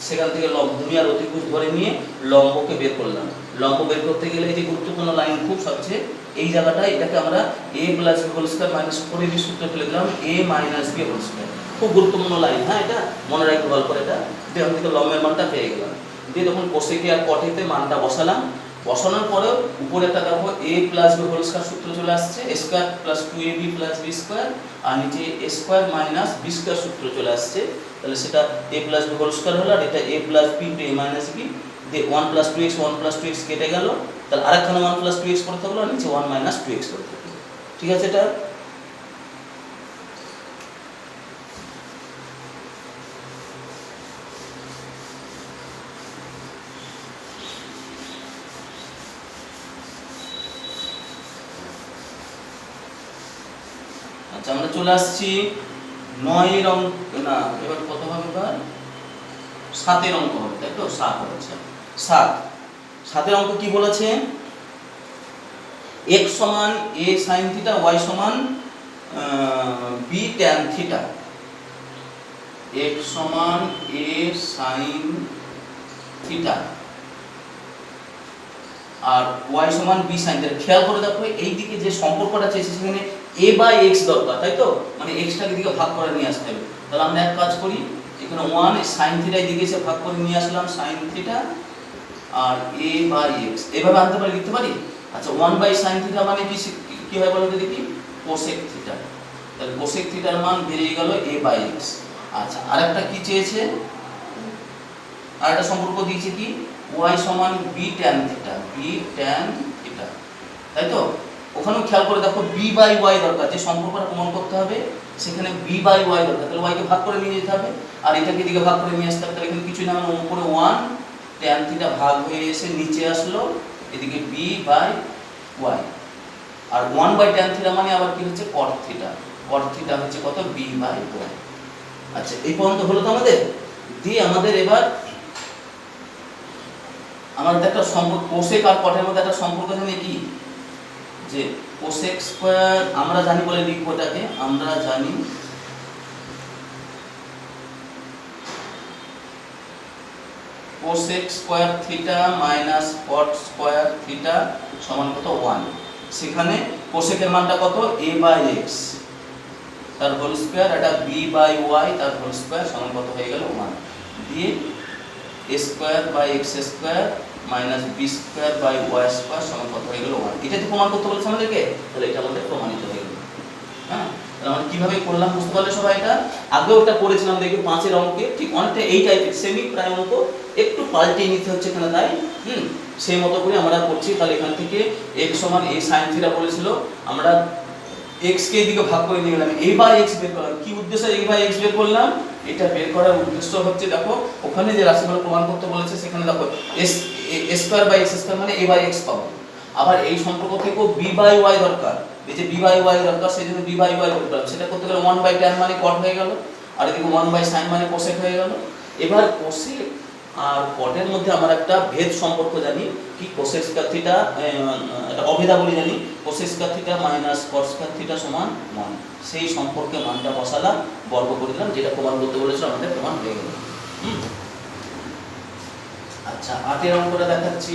সেখান থেকে ভূমি আর অতিভুজ ধরে নিয়ে লম্বকে বের করলাম। লম্ব বের করতে গেলে এই যে গুরুত্বপূর্ণ লাইন খুব সবচেয়ে এই জায়গাটায়, এটাকে আমরা a plus b whole square minus 4ab সূত্র ফেলে দিলাম a minus b whole square. খুব গুরুত্বপূর্ণ লাইন। হ্যাঁ এটা মনে রাখতে ভালো করে। এটা দিয়ে আমি থেকে লম্বের মানটা পেয়ে গেলাম। দিয়ে তখন কোসেকে আর কটেতে মানটা বসালাম। বসানোর পরে উপরে একটা দেখো a plus b whole square সূত্র চলে আসছে, a square plus 2ab plus b square আর নিচে a square minus b square সূত্র চলে আসছে। তাহলে সেটা a plus b whole square হলো আর এটা a plus b into a minus b দিয়ে 1 প্লাস 2x 1 প্লাস 2x কেটে গেল, তাহলে আরেকখানে 1 প্লাস 2x পড়ে থাকলো আর নিচে 1 মাইনাস 2x পড়ে থাকলো। ঠিক আছে এটা? আচ্ছা আমরা চলে আসছি 9 এর অঙ্ক, না এবার কত হবে? এবার 7 এর অঙ্ক হবে, তাই তো? 7 হচ্ছে 7 এর অঙ্ক কি বলেছে? x সমান a sin থিটা y সমান b tan থিটা। x সমান a sin থিটা আর y সমান b sin থিটা। খেয়াল করে দেখো এই দিকে যে সম্পর্কটা চেয়েছে সেখানে a বাই x দরকার, তাই তো? মানে x টাকে দিকে ভাগ করে নিয়ে আসতে হবে। তাহলে আমরা এক কাজ করি, এখানে 1 sin থিটা দিকে এসে ভাগ করে নিয়ে আসলাম sin থিটা আর a বাই x এভাবে আনতে পারি, লিখতে পারি। আচ্ছা 1 বাই sin থিটা মানে কি হয় বলো তো দেখি? cosec theta. তাহলে cosec থিটার মান বেরিয়ে গেল a বাই x। আচ্ছা আরেকটা কি চেয়েছে? আরেকটা সম্পর্ক দিয়েছে কি y সমান b tan theta, b tan theta, তাই তো? ওখানেও খেয়াল করে দেখো b বাই y দরকার, যে সম্পর্কটা প্রমাণ করতে হবে সেখানে b বাই y দরকার। তাহলে y কে ভাগ করে নিয়ে যেতে হবে আর এটাকে দিকে ভাগ করে নিয়ে আসতে হবে। তাহলে এখানে কিছুই না, মানে উপরে 1 tan থিটা ভাগ হয়ে এসে নিচে আসলো, এদিকে b বাই y আর 1 বাই tan থিটা মানে আবার কি হচ্ছে cot থিটা। cot থিটা হচ্ছে কত? b by y। আচ্ছা এই পর্যন্ত হলো তো আমাদের। দিয়ে আমাদের এবার আমাদের একটা সম্পর্ক কোসেক আর কটের মধ্যে একটা সম্পর্ক জানি কি, যে কোসেক স্কয়ার আমরা জানি বলে লিখবো এটাকে, আমরা জানি cosec square theta minus cot square theta সমান কত? 1। সেখানে কোসেকের মানটা কত? a বাই x তার হোল স্কয়ার, এটা b বাই y তার হোল স্কয়ার সমান কত হয়ে গেল? 1। দিয়ে a square by x square minus b square by y square সমান কত হয়ে গেল? 1। এটা তো প্রমাণ করতে বলেছে আমাদেরকে, তাহলে এটা আমাদের প্রমাণিত হয়ে গেল। হ্যাঁ তাহলে আমরা কিভাবে করলাম বুঝতে পারলে সবাই? এটা আগেও একটা করেছিলাম দেখি 5 এর অঙ্কে, ঠিক অনেকটা এই টাইপের সেমি প্রায় অঙ্ক, একটু পাল্টিয়ে নিতে হচ্ছে এখানে, তাই সেই মতো করে আমরা করছি। তাহলে এখান থেকে x সমান a sin থিটা বলেছিল, আমরা x কে এদিকে ভাগ করে নিয়ে গেলাম, a বাই x বের করলাম। কি উদ্দেশ্যে a বাই x বের করলাম? এটা বের করার উদ্দেশ্য হচ্ছে দেখো ওখানে যে রাশিগুলো প্রমাণ করতে বলেছে সেখানে দেখো a square by x square মানে a বাই x পাবো। আবার এই সম্পর্ক থেকেও b বাই y দরকার, এই যে b বাই y দরকার, সেই জন্য b বাই y করতে হবে। সেটা করতে গেলে 1 বাই tan মানে cot হয়ে গেল আর এদিকে 1 বাই sin মানে cosec হয়ে গেল। এবার cosec আর কটের মধ্যে আমরা একটা ভেদ সম্পর্ক জানি, কি cosec স্কয়ার থিটা, একটা অভেদাবলী জানি, cosec square theta minus cot square theta সমান 1। সেই সম্পর্কে মানটা বসালাম, বর্গ করে দিলাম, যেটা প্রমাণ করতে বলেছিল আমাদের প্রমাণ হয়ে গেল। আচ্ছা 8 এর অঙ্কটা দেখাচ্ছি।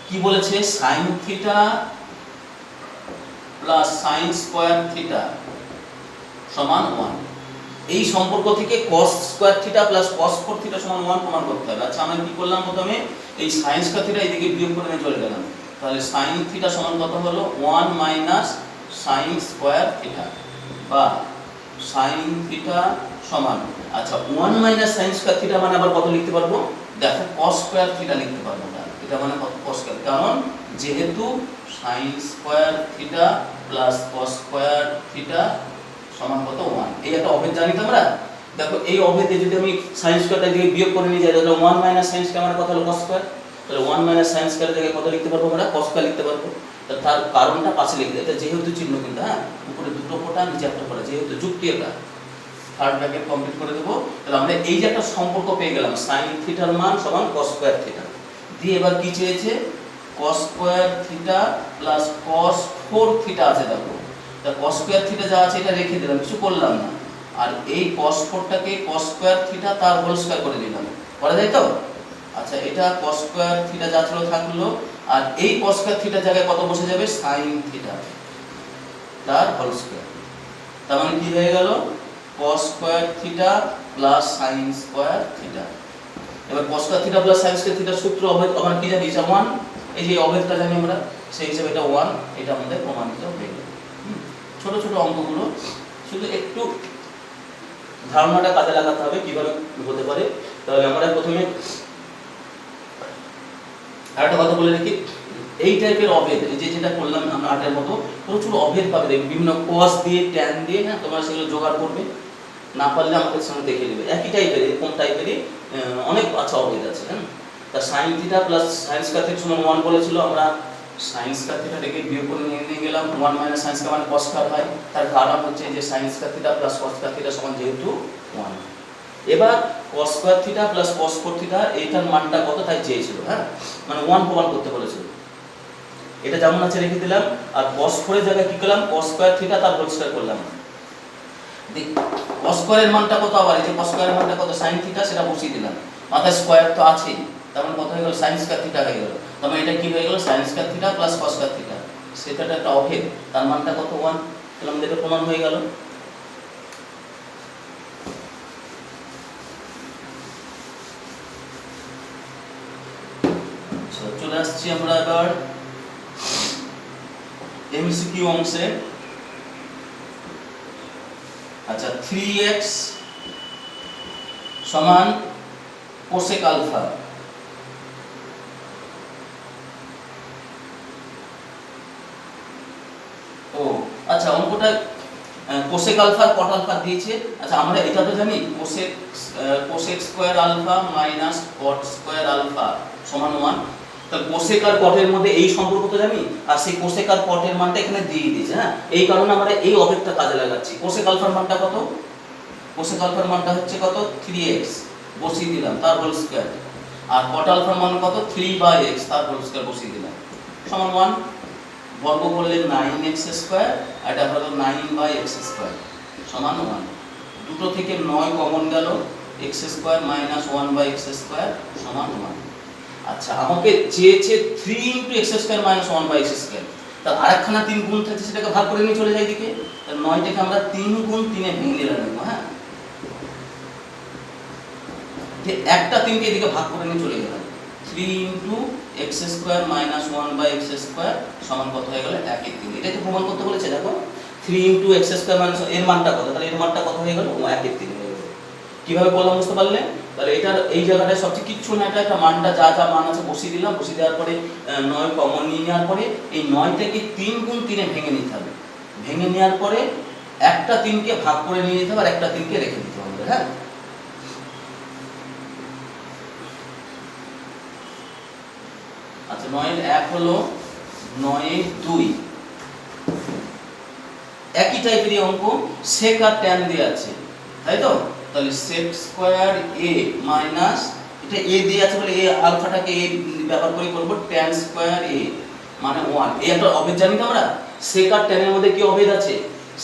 কি বলেছে? sin theta plus sin square theta সমান 1। এই সম্পর্ক থেকে cos square theta plus cos 4 theta সমান 1 প্রমাণ করতে হবে। আচ্ছা আমরা কি করলাম, প্রথমে এই sin স্কয়ার থিটা এদিকে বিয়োগ করে নিয়ে চলে গেলাম, তাহলে sin থিটা সমান কত হলো 1 মাইনাস sin স্কয়ার থিটা, বা sin থিটা সমান, আচ্ছা 1 মাইনাস sin স্কয়ার থিটা মানে আবার কত লিখতে পারবো, দেখো cos স্কয়ার থিটা লিখতে পারবো না, এটা মানে কত cos স্কয়ার, কারণ যেহেতু sin square theta plus cos square theta সমান কত 1, এই একটা অভেদ জানি তো আমরা। দেখো এই অভেদে যদি আমি sin স্কয়ারটা দিয়ে বিয়োগ করে নিয়ে যাই তাহলে 1 মাইনাস sin স্কয়ার মানে কত হলো cos স্কয়ার, তাহলে 1 মাইনাস sin স্কয়ার থেকে কত লিখতে পারবো আমরা, cos স্কয়ার লিখতে পারবো। তার কারণটা পাশে লিখে দিই, এটা যেহেতু চিহ্ন কিন্তু, হ্যাঁ উপরে দুটো ফোঁটা নিচে একটা ফোঁটা, যেহেতু যুক্তি এটা থার্ড ব্র্যাকেট কমপ্লিট করে দেব। তাহলে আমরা এই যে একটা সম্পর্ক পেয়ে গেলাম sin থিটার মান সমান cos স্কয়ার থিটা, দিয়ে এবার কি চেয়েছে cos square theta plus cos 4 theta আছে, দেখো তা cos স্কয়ার থিটা যা আছে এটা রেখে দিলাম, কিছু করলাম না, আর এই cos 4টাকে cos স্কয়ার থিটা তার হোল স্কয়ার করে দিলাম, করা যায় তো। আচ্ছা এটা cos স্কয়ার থিটা যা ছিল থাকলো, আর এই cos স্কয়ার থিটা জায়গায় কত বসে যাবে sin থিটা তার হোল স্কয়ার, তার মানে কি হয়ে গেল cos square theta plus sin square theta. এবার cos square theta plus sin square থিটার সূত্র অভেদ আমরা কি জানি, এটা 1, এই যে অভেদটা জানি আমরা, সেই হিসেবে এটা 1, এটা আমাদের প্রমাণিত হয়ে গেল। ছোট ছোট অঙ্কগুলো শুধু একটু ধারণাটা কাজে লাগাতে হবে কিভাবে হতে পারে। তাহলে আমরা প্রথমে আরেকটা কথা বলে রাখি, এই টাইপের অভেদ এই যে যেটা করলাম আমরা আটের মতো প্রচুর অভেদ পাবে, দেখবে বিভিন্ন cos দিয়ে tan দিয়ে, হ্যাঁ তোমরা সেগুলো জোগাড় করবে, না পারলে আমাদের সঙ্গে দেখে নেবে, একই টাইপের এরকম টাইপেরই অনেক আচ্ছা অভেদ আছে। হ্যাঁ তা sin theta plus sin square theta সমান 1 বলেছিল, আমরা sin স্কয়ার থিটা থেকে বিয়োগ করে নিয়ে গেলাম, 1 মাইনাস sin স্কয়ার মানে cos স্কয়ার হয়, তার কারণ হচ্ছে যে sin square theta plus cos square theta সমান যেহেতু 1। এবার cos square theta plus cos 4 theta এইটার মানটা কত তাই চেয়েছিল, হ্যাঁ মানে 1 প্রমাণ করতে বলেছিল, এটা যেমন আছে রেখে দিলাম, আর cos 4 এর জায়গায় কি করলাম cos স্কয়ার থিটা তার হোল স্কয়ার করলাম। দেখ cos স্কয়ারের মানটা কত, আবার এই যে cos স্কয়ারের মানটা কত sin থিটা সেটা বসিয়ে দিলাম, মাথায় স্কয়ার তো আছেই, তার মানে কত হয়ে গেল sin স্কয়ার থিটা হয়ে গেল, তার মানে এটা কি হয়ে গেল sin square theta plus cos square theta, সেটা একটা অভেদ, তার মানটা কত 1, তাহলে আমাদের এটা প্রমাণ হয়ে গেল। চলে আসছি আমরা এবার এমসিকিউ অংশে। আচ্ছা 3x সমান কোসেক আলফা, ও আচ্ছা অঙ্কটা কোসেক আলফা কট আলফা দিয়েছে। আচ্ছা আমরা এটা তো জানি cosec square alpha minus cot square alpha সমান 1, তাহলে কোসেক আর কটের মধ্যে এই সম্পর্ক তো জানি, আর সেই কোসেক আর কটের মানটা এখানে দিয়ে দিয়েছে, হ্যাঁ এই কারণে আমরা এই অভেদটা কাজে লাগাচ্ছি। কোসেক আলফার মানটা কত, কোসেক আলফার মানটা হচ্ছে কত 3x বসিয়ে দিলাম তার হোল স্কয়ার, আর কট আলফার মান কত 3/x তার হোল স্কয়ার বসিয়ে দিলাম সমান 1, বর্গ করলে 9x স্কয়ার, আর এটা হলো 9/x স্কয়ার সমান 1, দুটো থেকে 9 কমন গেল, x square minus 1/x square সমান 1। আচ্ছা আমাকে চেয়েছে 3 x square minus 1/x square, তার আরেকখানা 3 গুণ থাকছে সেটাকে ভাগ করে নিয়ে চলে যাই দিকে, তাহলে 9টাকে আমরা 3 গুণ 3 এ ভেঙে নেব, হ্যাঁ একটা 3 কে এদিকে ভাগ করে নিয়ে চলে গেলাম, 3 x square minus 1/x square সমান কত হয়ে গেল 1/3, এটাকে প্রমাণ করতে বলেছে। দেখো 3 x স্কয়ার মাইনাস এর মানটা কত, তাহলে এর মানটা কত হয়ে গেল 1/3 হয়ে গেল। কিভাবে বললাম বুঝতে পারলে, তাহলে এটার এই জায়গাটায় সবচেয়ে কিচ্ছু না, এটা একটা মানটা যা যা মান আছে বসিয়ে দিলাম, বসিয়ে দেওয়ার পরে 9 কমন নিয়ে নেওয়ার পরে এই 9টাকে 3 গুণ 3 এ ভেঙে নিতে হবে, ভেঙে নেওয়ার পরে একটা 3 কে ভাগ করে নিয়ে যেতে হবে আর একটা 3 কে রেখে দিতে হবে, হ্যাঁ আচ্ছা 9 এর 1 হলো 9 এর 2, একই টাইপের অঙ্ক sec আর tan দিয়ে আছে, তাই তো, তাহলে sec স্কয়ার a মাইনাস এটা a দিয়ে আছে বলে a আলফাটাকে a ব্যবহার করে করব tan স্কয়ার a মানে 1, এই একটা অভেদ জানি তো আমরা, sec আর tan এর মধ্যে কি অভেদ আছে,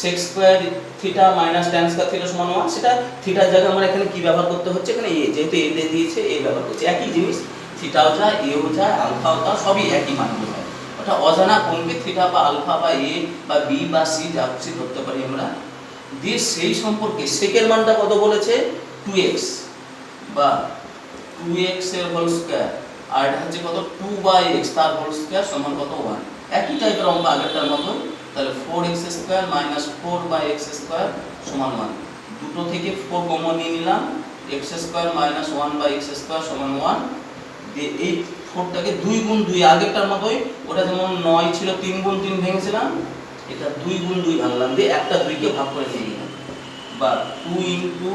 sec square theta minus tan square theta সমান 1, সেটা থিটার জায়গায় আমরা এখানে কি ব্যবহার করতে হচ্ছে, এখানে a, যেহেতু a দিয়ে দিয়েছে a ব্যবহার করছি, একই জিনিস থিটাও যায় এও যায় আলফাও যায়, সবই একই মান হয়, ওটা অজানা কোনকে থিটা বা আলফা বা a বা b বা c যা খুশি ধরতে পারি আমরা, দিয়ে সেই সম্পর্কে সেকের মানটা কত বলেছে 2x বা 2x এর হোল স্কয়ার আর এটা হচ্ছে কত 2/x তার হোল স্কয়ার সমান কত 1 একই টাইপের অঙ্ক আগেরটার মতো তাহলে 4x square minus 4/x square সমান 1 দুটো থেকে 4 কমন নিয়ে নিলাম x square minus 1/x square সমান 1 দিয়ে এই 4টাকে 2 গুণ 2 আগেরটার মতোই ওটা যেমন 9 ছিল 3 গুণ 3 ভেঙেছিলাম এটা 2 গুণ 2 ভাঙলাম দিয়ে একটা 2 কে ভাগ করে নিয়ে নিলাম বা 2 into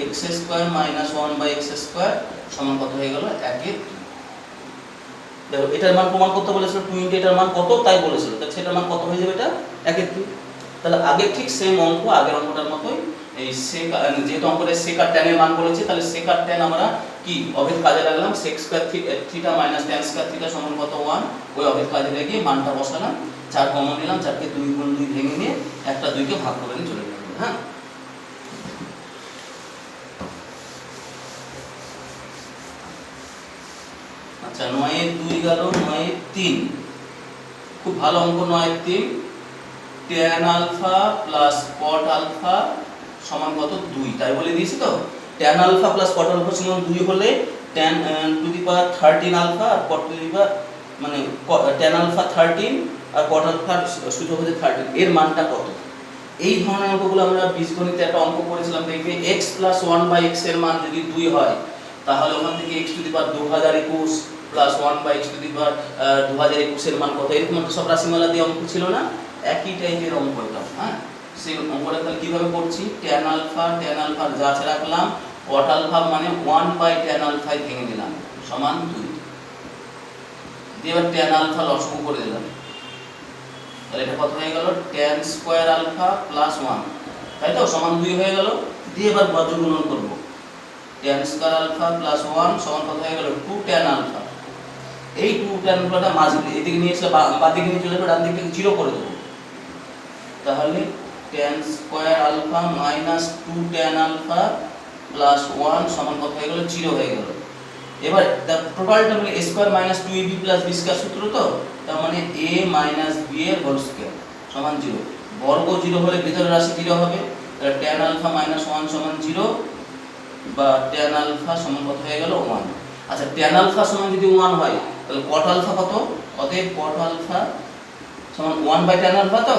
x square minus 1/x square সমান কত হয়ে গেল 1 দেখো এটার মান প্রমাণ করতে বলেছিল 2 ইনটু এটার মান কত তাই বলেছিল তাহলে সেটার মান কত হয়ে যাবে এটা 1/2 তাহলে আগে ঠিক সেম অঙ্ক আগের অঙ্কটার মতোই এই sec যেহেতু অঙ্কটা sec আর tan এর মান বলেছে তাহলে sec আর tan আমরা কি অভেদ কাজে লাগলাম sec square theta minus tan square theta সমান কত 1 ওই অভেদ কাজে লাগিয়ে মানটা বসালাম 4 কমন নিলাম 4 কে 2 গুণ 2 ভেঙে নিয়ে একটা 2 কে ভাগ করে নিয়ে চলে গেলাম হ্যাঁ আচ্ছা 9 এর 2 গেল 9 এর 3 খুব ভালো অঙ্ক 9 এর 3 tan alpha plus cot alpha সমান কত 2 তাই বলে দিয়েছি তো tan alpha plus cot alpha সমান 2 হলে tan to the power 13 alpha আর cot টু দি পাওয়ার মানে tan আলফা 13 আর cot আলফা সূচক হচ্ছে 13 এর মানটা কত এই ধরনের অঙ্কগুলো আমরা বীজগণিতে একটা অঙ্ক করেছিলাম দেখবে x + 1/x এর মান যদি 2 হয় তাহলে ওখান থেকে x to the power 2021 plus 1/x to the power 2021 এর মান কত এরকম একটা সব রাশিমালা দিয়ে অঙ্ক ছিল না একই টাইপের অঙ্ক এটা হ্যাঁ সেই অঙ্কটা তাহলে কিভাবে করছি tan আলফা যা আছে রাখলাম cot আলফা মানে 1/tan আলফা ভেঙে দিলাম সমান 2 দিয়ে এবার tan আলফা লসাগু করে দিলাম তাহলে এটা কত হয়ে গেল tan স্কয়ার আলফা প্লাস 1 তাই তো সমান 2 হয়ে গেল দিয়ে এবার বর্গ গুণন করব tan স্কয়ার আলফা প্লাস 1 সমান কত হয়ে গেল 2 tan আলফা এই 2 tan আলফাটা মাঝে এদিকে নিয়ে এসে বাঁ দিকে নিয়ে চলে যাবে ডান দিকে 0 করে দেব তাহলে tan square alpha minus 2 tan alpha plus 1 সমান কত হয়ে গেল 0 হয়ে গেল এবার টোটালটা মানে a square minus 2ab plus b square সূত্র তো তার মানে a মাইনাস b এর হোল স্কয়ার সমান 0 বর্গ 0 হলে ভিতরের রাশি 0 হবে তাহলে tan আলফা মাইনাস 1 সমান 0 বা tan আলফা সমান কত হয়ে গেল 1 আচ্ছা tan আলফা সমান যদি 1 হয় তাহলে cot আলফা কত অতএব cot আলফা সমান 1/tan আলফা তো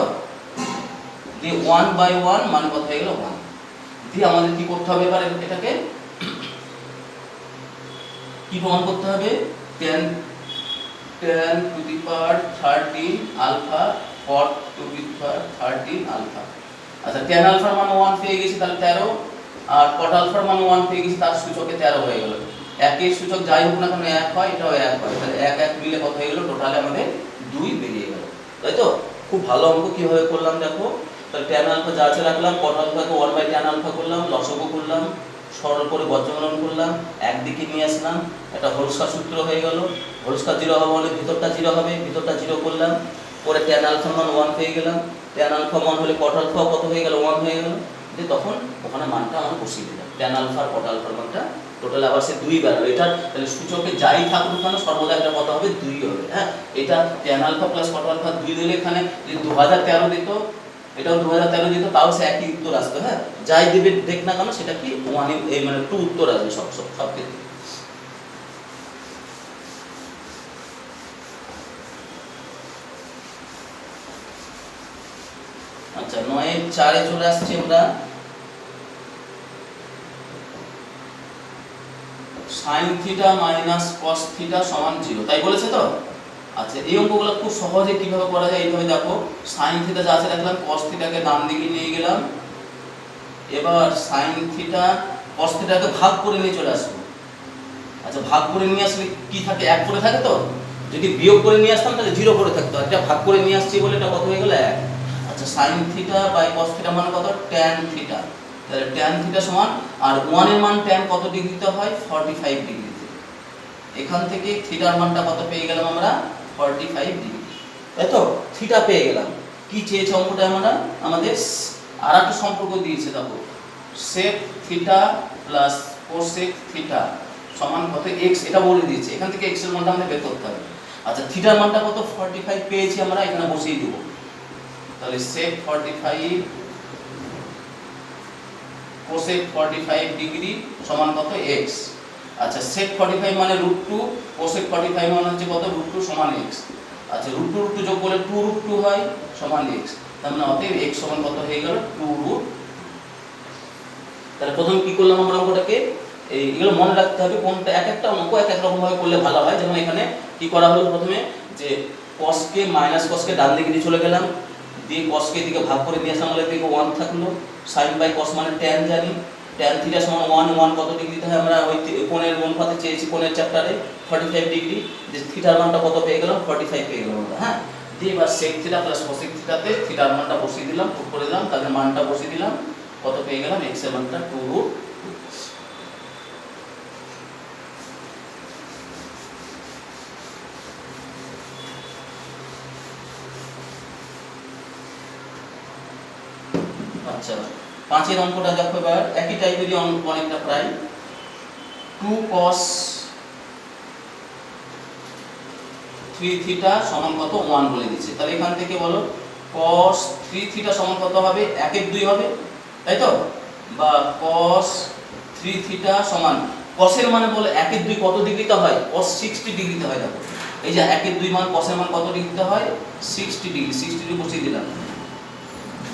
দিয়ে 1/1 মানে কত হয়ে গেল 1 দিয়ে আমাদের কি করতে হবে এবার এটাকে কি প্রমাণ করতে হবে tan to the power 13 alpha cot to the power 13 alpha আচ্ছা tan আলফার মান 1 পেয়ে গেছি তাহলে 13 আর cot আলফার মান 1 পেয়ে গেছি তার সূচকে 13 হয়ে গেল একের সূচক যাই হোক না কেন 1 হয় এটাও 1 হয় তাহলে 1 1 মিলে কত হয়ে গেল টোটালে আমাদের 2 বেরিয়ে গেল তাই তো খুব ভালো অঙ্ক কিভাবে করলাম দেখো তাহলে tan আলফা যা আছে রাখলাম cot আলফাকে 1/tan আলফা করলাম লসাগু করলাম সরল করে বর্গমূলন করলাম একদিকে নিয়ে আসলাম একটা হোল স্কয়ার সূত্র হয়ে গেল হোল স্কয়ার 0 হবে মানে ভিতরটা 0 হবে ভিতরটা 0 করলাম পরে tan আলফা মান 1 পেয়ে গেলাম tan আলফা মান হলে cot আলফা কত হয়ে গেল 1 হয়ে গেল যে তখন ওখানে মানটা আমরা বসিয়ে দিলাম tan আলফা আর cot আলফার মানটা টোটাল আবার সে 2 বের হলো এটা তাহলে সূচকে যাই থাকুক কেন সর্বদা এটা কত হবে 2 হবে হ্যাঁ এটা tan alpha plus cot alpha 2 দিলে এখানে যদি 2013 দিত এটাও 2013 দিত তাও সে একই উত্তর আসতো হ্যাঁ যাই দিবে দেখ না কেন সেটা কি 1 এই মানে 2 উত্তর আসবে সব ক্ষেত্রে আচ্ছা 9 এর 4 এ চলে আসছে আমরা sin theta minus cos theta সমান 0 তাই বলেছে তো আচ্ছা এই অঙ্কগুলো খুব সহজে কিভাবে করা যায় এইভাবে দেখো sin থিটা যা আছে রাখলাম cos থিটাকে ডান দিকে নিয়ে গেলাম এবার sin থিটা cos থিটাকে ভাগ করে নিয়ে চলে আসবো আচ্ছা ভাগ করে নিয়ে আসলে কি থাকে 1 করে থাকে তো যদি বিয়োগ করে নিয়ে আসতাম তাহলে 0 করে থাকতো আর এটা ভাগ করে নিয়ে আসছি বলে এটা কত হয়ে গেল 1 আচ্ছা sin theta by cos theta মানে কত tan থিটা তাহলে tan থিটা সমান আর 1 এর মান tan কত ডিগ্রিতে হয় 45 ডিগ্রিতে এখান থেকে থিটার মানটা কত পেয়ে গেলাম আমরা 45 ডিগ্রি তাই তো থিটা পেয়ে গেলাম কি চেয়েছে অঙ্কটা আমরা আমাদের আরেকটা সম্পর্ক দিয়েছে দেখো sec theta plus cosec theta সমান কত x এটা বলে দিয়েছে এখান থেকে x এর মানটা আমাদের বের করতে হবে আচ্ছা থিটার মানটা কত 45 পেয়েছি আমরা এখানে বসিয়ে দেব তাহলে sec 45 কোসেক 45 ডিগ্রি সমান কত x। আচ্ছা সেক 45 মানে √2, কোসেক 45 মানে হচ্ছে কত √2 সমান x। আচ্ছা √2 যোগ করলে 2√2 হয় সমান x। তার মানে অতএব x সমান কত হয়ে গেল 2√। তাহলে প্রথমে কি করলাম আমরা অঙ্কটাকে, এইগুলো মনে রাখতে হবে কোনটা এক একটা অঙ্ক এক এক রকম ভাবে করলে ভালো হয়। যেমন এখানে কি করা হলো, প্রথমে যে cosকে মাইনাস cosকে ডান দিকে নিয়ে চলে গেলাম, দিয়ে cosকে এদিকে ভাগ করে নিয়ে আসলাম, আমাদের এদিকে 1 থাকলো। sin বাই cos মানে tan জানি, tan থিটা সমান 1 কত ডিগ্রিতে হয় আমরা ওই কোণের অনুপাতে চেয়েছি কোণের চ্যাপ্টারে 45 ডিগ্রি, যে থিটার মানটা কত পেয়ে গেলাম 45 পেয়ে গেলাম আমরা। হ্যাঁ, দিয়ে এবার sec থিটা প্লাস cosec থিটাতে থিটার মানটা বসিয়ে দিলাম, পুট করে দিলাম, তাহলে মানটা বসিয়ে দিলাম, কত পেয়ে গেলাম x এর মানটা 2√2। আচ্ছা 5 এর অঙ্কটা দেখো এবার একই টাইপেরই অঙ্ক, অনেকটা প্রায় 2 cos 3 থিটা সমান কত 1 বলে দিচ্ছে। তাহলে এখান থেকে বলো cos 3 থিটা সমান কত হবে, 1 এর 2 হবে, তাই তো? বা cos 3 থিটা সমান, cos এর মানে বলে 1 এর 2 কত ডিগ্রিতে হয়, cos 60 ডিগ্রিতে হয়। দেখো এই যে 1 এর 2 মান cos এর মান কত ডিগ্রিতে হয় 60 ডিগ্রি, 60 ডিগ্রি বসিয়ে দিলাম।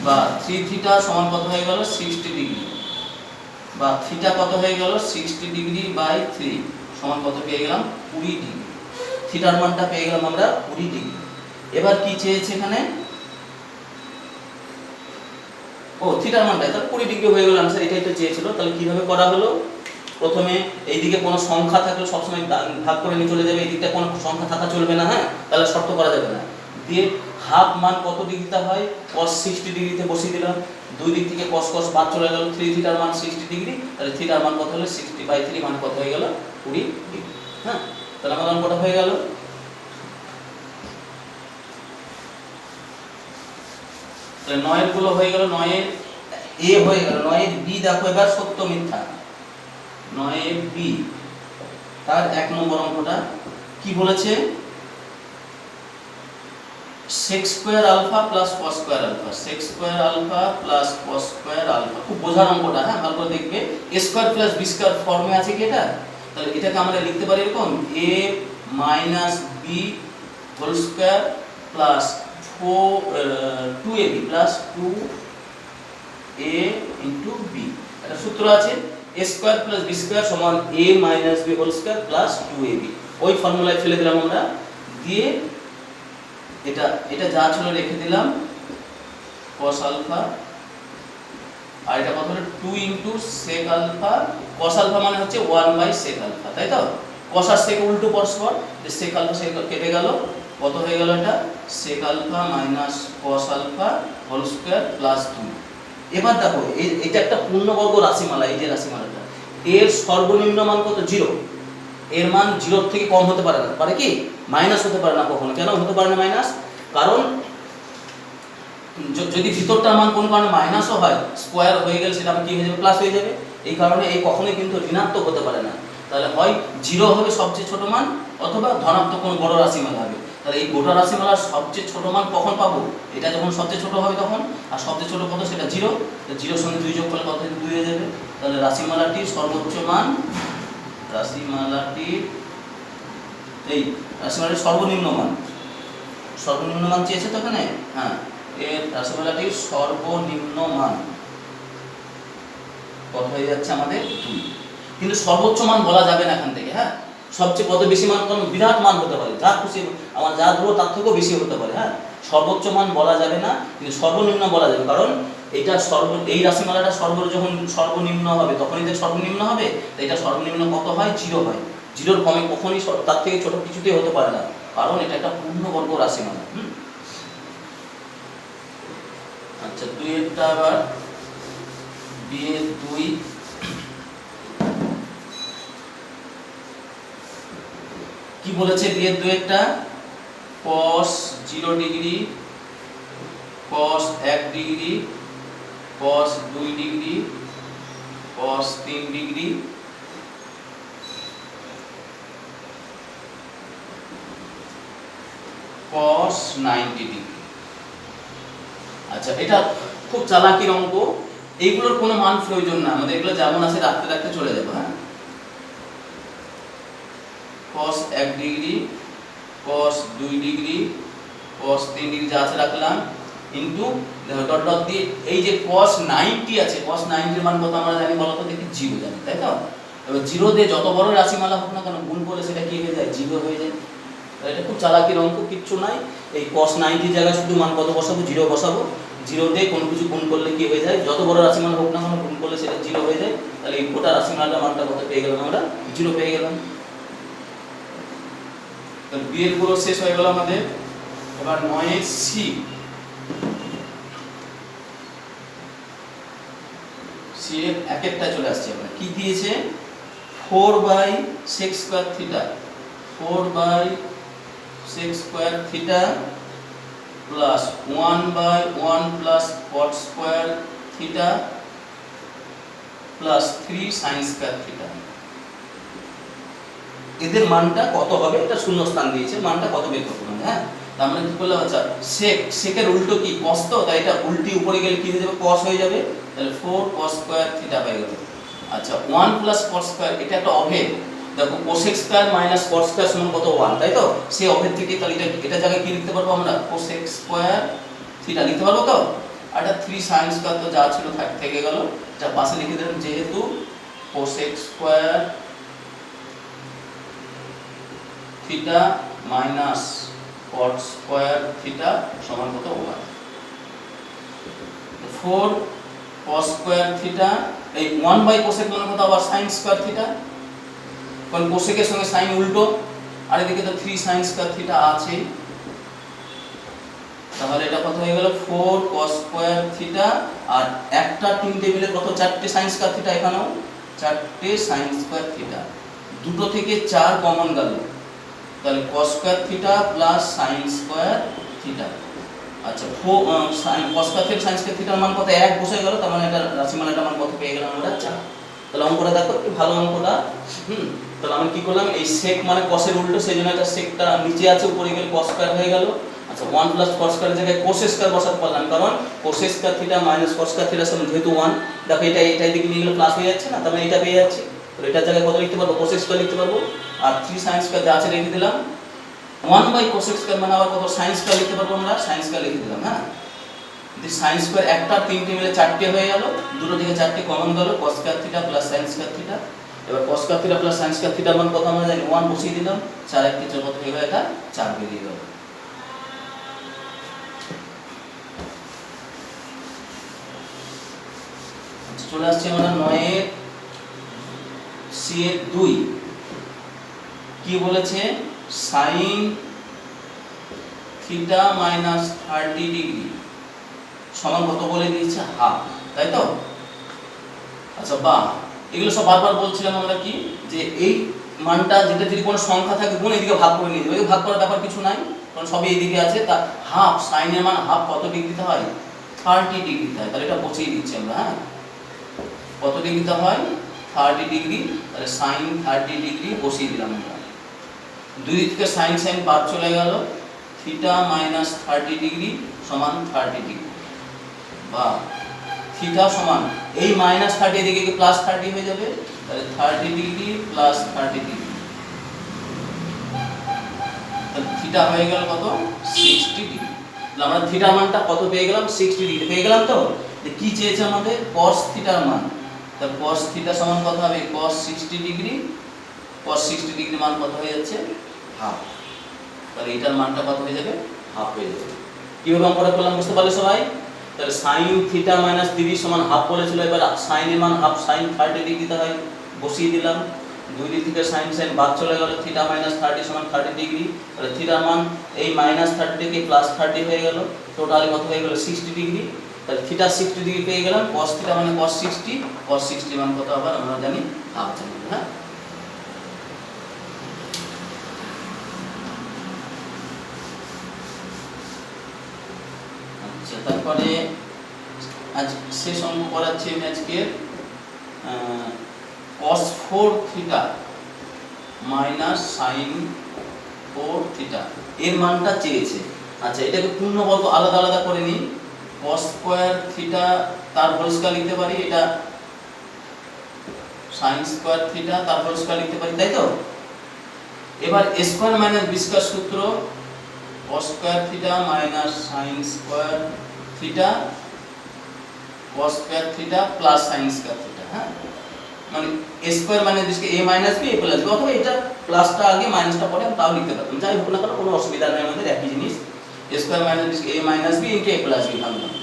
বা 3 থিটা সমান কত হয়ে গেল 60 ডিগ্রি, বা থিটা কত হয়ে গেল 60 ডিগ্রি বাই 3 সমান কত পেয়ে গেলাম 20 ডিগ্রি। থিটার মানটা পেয়ে গেলাম আমরা 20 ডিগ্রি। এবার কি চেয়েছে এখানে, ও থিটার মানটা তাহলে 20 ডিগ্রি হয়ে গেল आंसर, এটাই তো চেয়েছিল। তাহলে কিভাবে করা হলো, প্রথমে এইদিকে কোনো সংখ্যা থাকলে সবসময় ভাগ করে নিয়ে চলে যাবে, এই দিকটা কোনো সংখ্যা থাকা চলবে না। হ্যাঁ, তাহলে শর্ত করা যাবে না। দিয়ে হাফ মান কত ডিগ্রিতে হয় cos 60 ডিগ্রিতে বসিয়ে দিলাম, দুই দিক থেকে cos cos বাদ চলে গেল, 3 থিটার মান 60 ডিগ্রি, তাহলে থিটার মান কত হলো 60/3 মানে কত হয়ে গেল 20 ডিগ্রি। হ্যাঁ, তাহলে আমার অঙ্কটা হয়ে গেল। তাহলে 9 এর গুলো হয়ে গেল, 9 এর a হয়ে গেল, 9 এর b দেখো এবার সত্য মিথ্যা। 9 এর b তার 1 নম্বর অঙ্কটা কি বলেছে, sec square alpha plus cos square alpha, sec square alpha plus cos square alpha, খুব বোঝার অঙ্কটা। হ্যাঁ, ভালো করে দেখবে, a square plus b square ফর্মে আছে কি এটা, তাহলে এটাকে আমরা লিখতে পারি এরকম a minus b whole square plus 2ab plus 2a into b। এটা সূত্র আছে a square plus b square সমান a minus b whole square plus 2ab, ওই ফর্মুলায় ফেলে দিলাম আমরা। দিয়ে এটা এটা যা ছিল রেখে দিলাম cos আলফা, আর এটা কত হলো 2 ইনটু sec আলফা। cos আলফা মানে হচ্ছে 1/sec আলফা, তাই তো? cos আর sec উল্টো পরস্পর, যে sec আলফা sec কেটে গেল, কত হয়ে গেল এটা sec alpha minus cos alpha whole square plus 2। এবার দেখো এটা একটা পূর্ণবর্গ রাশিমালা, এই যে রাশিমালাটা এর সর্বনিম্ন মান কত 0, এর মান 0 থেকে কম হতে পারে না, পারে কি মাইনাস হতে পারে না কখনো। কেন হতে পারে না মাইনাস, কারণ যদি ভিতরটার মান কোন কারণে মাইনাসও হয়, স্কয়ার হয়ে গেলে সেটা কি হয়ে যাবে প্লাস হয়ে যাবে। এই কারণে এই কখনোই কিন্তু ঋণাত্মক হতে পারে না। তাহলে হয় 0 হবে সবচেয়ে ছোট মান, অথবা ধনাত্মক কোনো বড় রাশিমালা হবে। তাহলে এই গোটা রাশিমালার সবচেয়ে ছোট মান কখন পাবো, এটা যখন সবচেয়ে ছোট হবে তখন, আর সবচেয়ে ছোট কত সেটা 0, তো 0 সঙ্গে 2 যোগ করলে কত 2 হয়ে যাবে। তাহলে রাশিমালাটির সর্বোচ্চ মান, রাশিমালাটির এই রাশিমালাটির সর্বনিম্ন মান, সর্বনিম্ন মান চেয়েছে তো এখানে। হ্যাঁ, এর রাশিমালাটির সর্বনিম্ন মান কত হয়ে যাচ্ছে আমাদের 2, কিন্তু সর্বোচ্চ মান বলা যাবে না এখান থেকে। হ্যাঁ, সবচেয়ে কত বেশি মান, কোন বিরাট মান হতে পারে, যা খুশি আমার যা ধরো তার থেকেও বেশি হতে পারে। হ্যাঁ, সর্বোচ্চ মান বলা যাবে না, কিন্তু সর্বনিম্ন বলা যাবে, কারণ এটা এই রাশিমালাটা যখন সর্বনিম্ন হবে তখনই তো সর্বনিম্ন হবে। তো এটা সর্বনিম্ন কত হয় 0 হয়, 0-র কমে কখনই তার থেকে ছোট কিছুতেই হতে পারে না, কারণ এটা একটা পূর্ণবর্গ রাশিমালা। আচ্ছা 2 এরটা আবার b এর 2 কি বলেছে, b এর 2 একটা cos 0 degree, cos 1 degree, cos 2 degree, cos 3 degree, cos 90 degree. আচ্ছা এটা খুব চালাকির অঙ্ক, এইগুলোর কোনো মান প্রয়োজন না, আমাদের এগুলো যেমন আছে রাখতে রাখতে চলে যাবো। হ্যাঁ, cos 1 degree, cos 2 degree, cos 3 degree যা আছে রাখলাম, ইনটু ডট ডট দিয়ে এই যে cos 90 আছে, cos 90 এর মান কত আমরা জানি বলতো, দেখি 0 জানি, তাই তো? এবার 0 দিয়ে যত বড় রাশিমালা হোক না কেন গুণ করলে সেটা কি হয়ে যায়, 0 হয়ে যায়। এটা খুব চালাকির অঙ্ক, কিচ্ছু নাই। এই cos 90 জায়গায় শুধু মান কত বসাবো, 0 বসাবো। 0 দিয়ে কোনো কিছু গুণ করলে কি হয়ে যায়, যত বড় রাশিমালা হোক না কেন গুণ করলে সেটা 0 হয়ে যায়। তাহলে এই গোটা রাশিমালাটার মানটা কত পেয়ে গেলাম আমরা, 0 পেয়ে গেলাম। তাহলে বি এর পুরো শেষ হয়ে গেল আমাদের। এবার 9 এর সি, সি এর এক একটা চলে আসছে। আমরা কি দিয়েছে, 4/sec square theta, 4/sec square theta plus 1/1 plus cot square theta plus 3 sin square theta. এদের মানটা কত হবে, এটা শূন্য স্থান দিয়েছে, মানটা কত বের করতে হবে। হ্যাঁ, তার মানে কি করলাম, আচ্ছা sec, সেকের উল্টো কি cos, তো তাই এটা উল্টি উপরে গেলে কি হয়ে যাবে, cos হয়ে যাবে। তাহলে 4 cos স্কয়ার থিটা হয়ে গেল। আচ্ছা 1 প্লাস cot স্কয়ার, এটা একটা অভেদ। দেখো cosec square minus cot square সমান কত, 1, তাই তো? সেই অভেদ থেকে তাহলে এটা জায়গায় কি লিখতে পারবো আমরা, cosec স্কয়ার থিটা লিখতে পারবো তো। আর এটা 3 sin স্কয়ার তো যা ছিল থেকে গেল, যা পাশে লিখে দিলাম, যেহেতু cosec square theta minus cot square theta সমান কত, 1। 4 cos স্কয়ার থিটা, এই 1/cosec মানে কত, আবার sin স্কয়ার থিটা, কারণ cosec এর সঙ্গে sin উল্টো, আর এদিকে তো 3 sin স্কয়ার থিটা আছে। তাহলে এটা কত হয়ে গেল, 4 cos স্কয়ার থিটা, আর একটা 3 টেবিলে কত, 4টে sin স্কয়ার থিটা, এখানেও 4টে sin স্কয়ার থিটা। দুটো থেকে 4 কমন গেল, তাহলে cos square theta plus sin square theta. আচ্ছা cos square theta sin square থিটার মান কত, 1 বসে গেল। তার মানে এটা রাশিমালাটার মান কত পেয়ে গেলাম আমরা, 4। তাহলে অঙ্কটা দেখো কি ভালো অঙ্কটা। তাহলে আমি কি করলাম, এই sec মানে cos এর উল্টো, সেইজন্য এটা secটা নিচে আছে, উপরে গেলে cos স্কয়ার হয়ে গেল। আচ্ছা 1 প্লাস cos স্কয়ার এর জায়গায় cos স্কয়ার বসাতে পারলাম, কারণ cos square theta minus cos square theta সমান যেহেতু 1, দেখো এটা দিকে নিয়ে গেলে প্লাস হয়ে যাচ্ছে না, তার মানে এটা পেয়ে যাচ্ছে। তো এটার জায়গায় কত লিখতে পারবো, cos স্কয়ার লিখতে পারবো। আর 3 sin স্কয়ার যা আছে রেখে দিলাম, 1/cosec স্কয়ার মানে আবার কত, sin স্কয়ার লিখতে পারবো আমরা, sin স্কয়ার লিখে দিলাম। হ্যাঁ, এই sin স্কয়ার একটা 3টে মিলে 4টে হয়ে গেল, দুটো থেকে 4টে কমন গেল, cos square theta plus sin square theta. এবার cos square theta plus sin square থিটার মান কত আমরা জানি, 1 বসিয়ে দিলাম, 4 1 কে 4 কত হয়ে গেল, এটা 4 বেরিয়ে গেল। চলে আসছে আমরা 9 এর সি এর 2, কি বলেছে, sin থিটা মাইনাস 30 ডিগ্রি সমান কত বলে দিয়েছে, হাফ, তাই তো? আচ্ছা বাহ, এগুলো সব বারবার বলছিলাম আমরা কি, যে এই মানটা যেটা যদি কোনো সংখ্যা থাকে গুণ এদিকে ভাগ করে নিয়ে যাবে, ভাগ করার ব্যাপার কিছু নাই, কারণ সবই এইদিকে আছে। তা হাফ, sin এর মান হাফ কত ডিগ্রিতে হয়, 30 ডিগ্রিতে হয়। তাহলে এটা বসিয়ে দিচ্ছি আমরা। হ্যাঁ, কত ডিগ্রিতে হয়, 30 ডিগ্রি। তাহলে sin 30 ডিগ্রি বসিয়ে দিলাম আমরা। দুই দিক থেকে sin বাদ চলে গেল, থিটা মাইনাস 30 ডিগ্রি সমান 30 ডিগ্রি, বা থিটা সমান এই মাইনাস 30 এদিকে কি প্লাস 30 হয়ে যাবে, তাহলে 30 ডিগ্রি প্লাস 30 ডিগ্রি, তাহলে থিটা হয়ে গেল কত, 60 ডিগ্রি। তাহলে আমরা থিটার মানটা কত পেয়ে গেলাম, 60 ডিগ্রি পেয়ে গেলাম। তো যে কি চেয়েছে আমাদের, cos থিটার মান, তাহলে cos থিটা সমান কত হবে, cos 60 ডিগ্রি, cos 60 ডিগ্রি মান কত হয়ে যাচ্ছে, হাফ। তাহলে এটার মানটা কত হয়ে যাবে, হাফ হয়ে যাবে। কিভাবে অঙ্কটা করলাম বুঝতে পারলে সবাই? তাহলে sin থিটা মাইনাস 30 সমান হাফ বলেছিল, এবার sin এর মান হাফ, sin 30 ডিগ্রিতে হয়, বসিয়ে দিলাম। দুই দিক থেকে sin বাদ চলে গেল, থিটা মাইনাস 30 সমান 30 ডিগ্রি। তাহলে থিটার মান এই মাইনাস 30 থেকে প্লাস 30 হয়ে গেল, টোটালি কত হয়ে গেল, 60 ডিগ্রি। তাহলে থিটা 60 ডিগ্রি পেয়ে গেলাম, cos থিটা মানে cos 60, cos 60 মান কত আবার আমরা জানি, হাফ জানি। হ্যাঁ, তারপরে আজ শেষ অঙ্ক করাচ্ছি আমি আজকে, cos 4 theta minus sin 4 theta এর মানটা চেয়েছে। আচ্ছা এটাকে পূর্ণবর্গ আলাদা আলাদা করে নিই, cos স্কয়ার থিটা তার হোল স্কয়ার লিখতে পারি, এটা sin স্কয়ার থিটা তার হোল স্কয়ার লিখতে পারি, তাই তো? এবার a square minus b square সূত্র cos square theta minus sin square theta cos square theta plus sin square theta, হ্যাঁ, মানে a square minus b K a minus b a plus b, অথবা এটা প্লাসটা আগে মাইনাসটা পরে তাও লিখতে পারতাম, যাই হোক না কেন কোনো অসুবিধা নেই, আমাদের একই জিনিস a square minus b K a minus b into a plus b ভাঙলাম।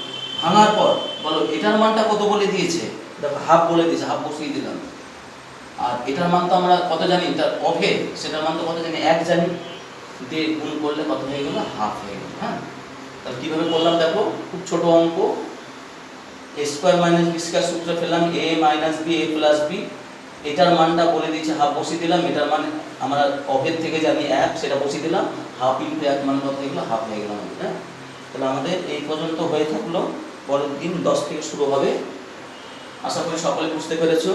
ভাঙার পর বলো এটার মানটা কত বলে দিয়েছে, দেখো হাফ বলে দিয়েছে, হাফ বসিয়ে দিলাম। আর এটার মান তো আমরা কত জানি, তার অভেদ, সেটার মান তো কত জানি, 1 জানি, দিয়ে গুণ করলে কত হয়ে গেল, হাফ হয়ে গেল। হ্যাঁ, তাহলে কিভাবে করলাম দেখো, খুব ছোট অঙ্ক, a square minus b square সূত্র ফেললাম, a minus b a plus b, এটার মানটা বলে দিয়েছে হাফ বসিয়ে দিলাম, এটার মান আমরা অভেদ থেকে জানি 1, সেটা বসিয়ে দিলাম, হাফ ইনটু 1 মানে কত হয়ে গেল, হাফ হয়ে গেল আমাদের। হ্যাঁ, তাহলে আমাদের এই পর্যন্ত হয়ে থাকলো, পরের দিন 10 থেকে শুরু হবে। আশা করি সকলে বুঝতে পেরেছো।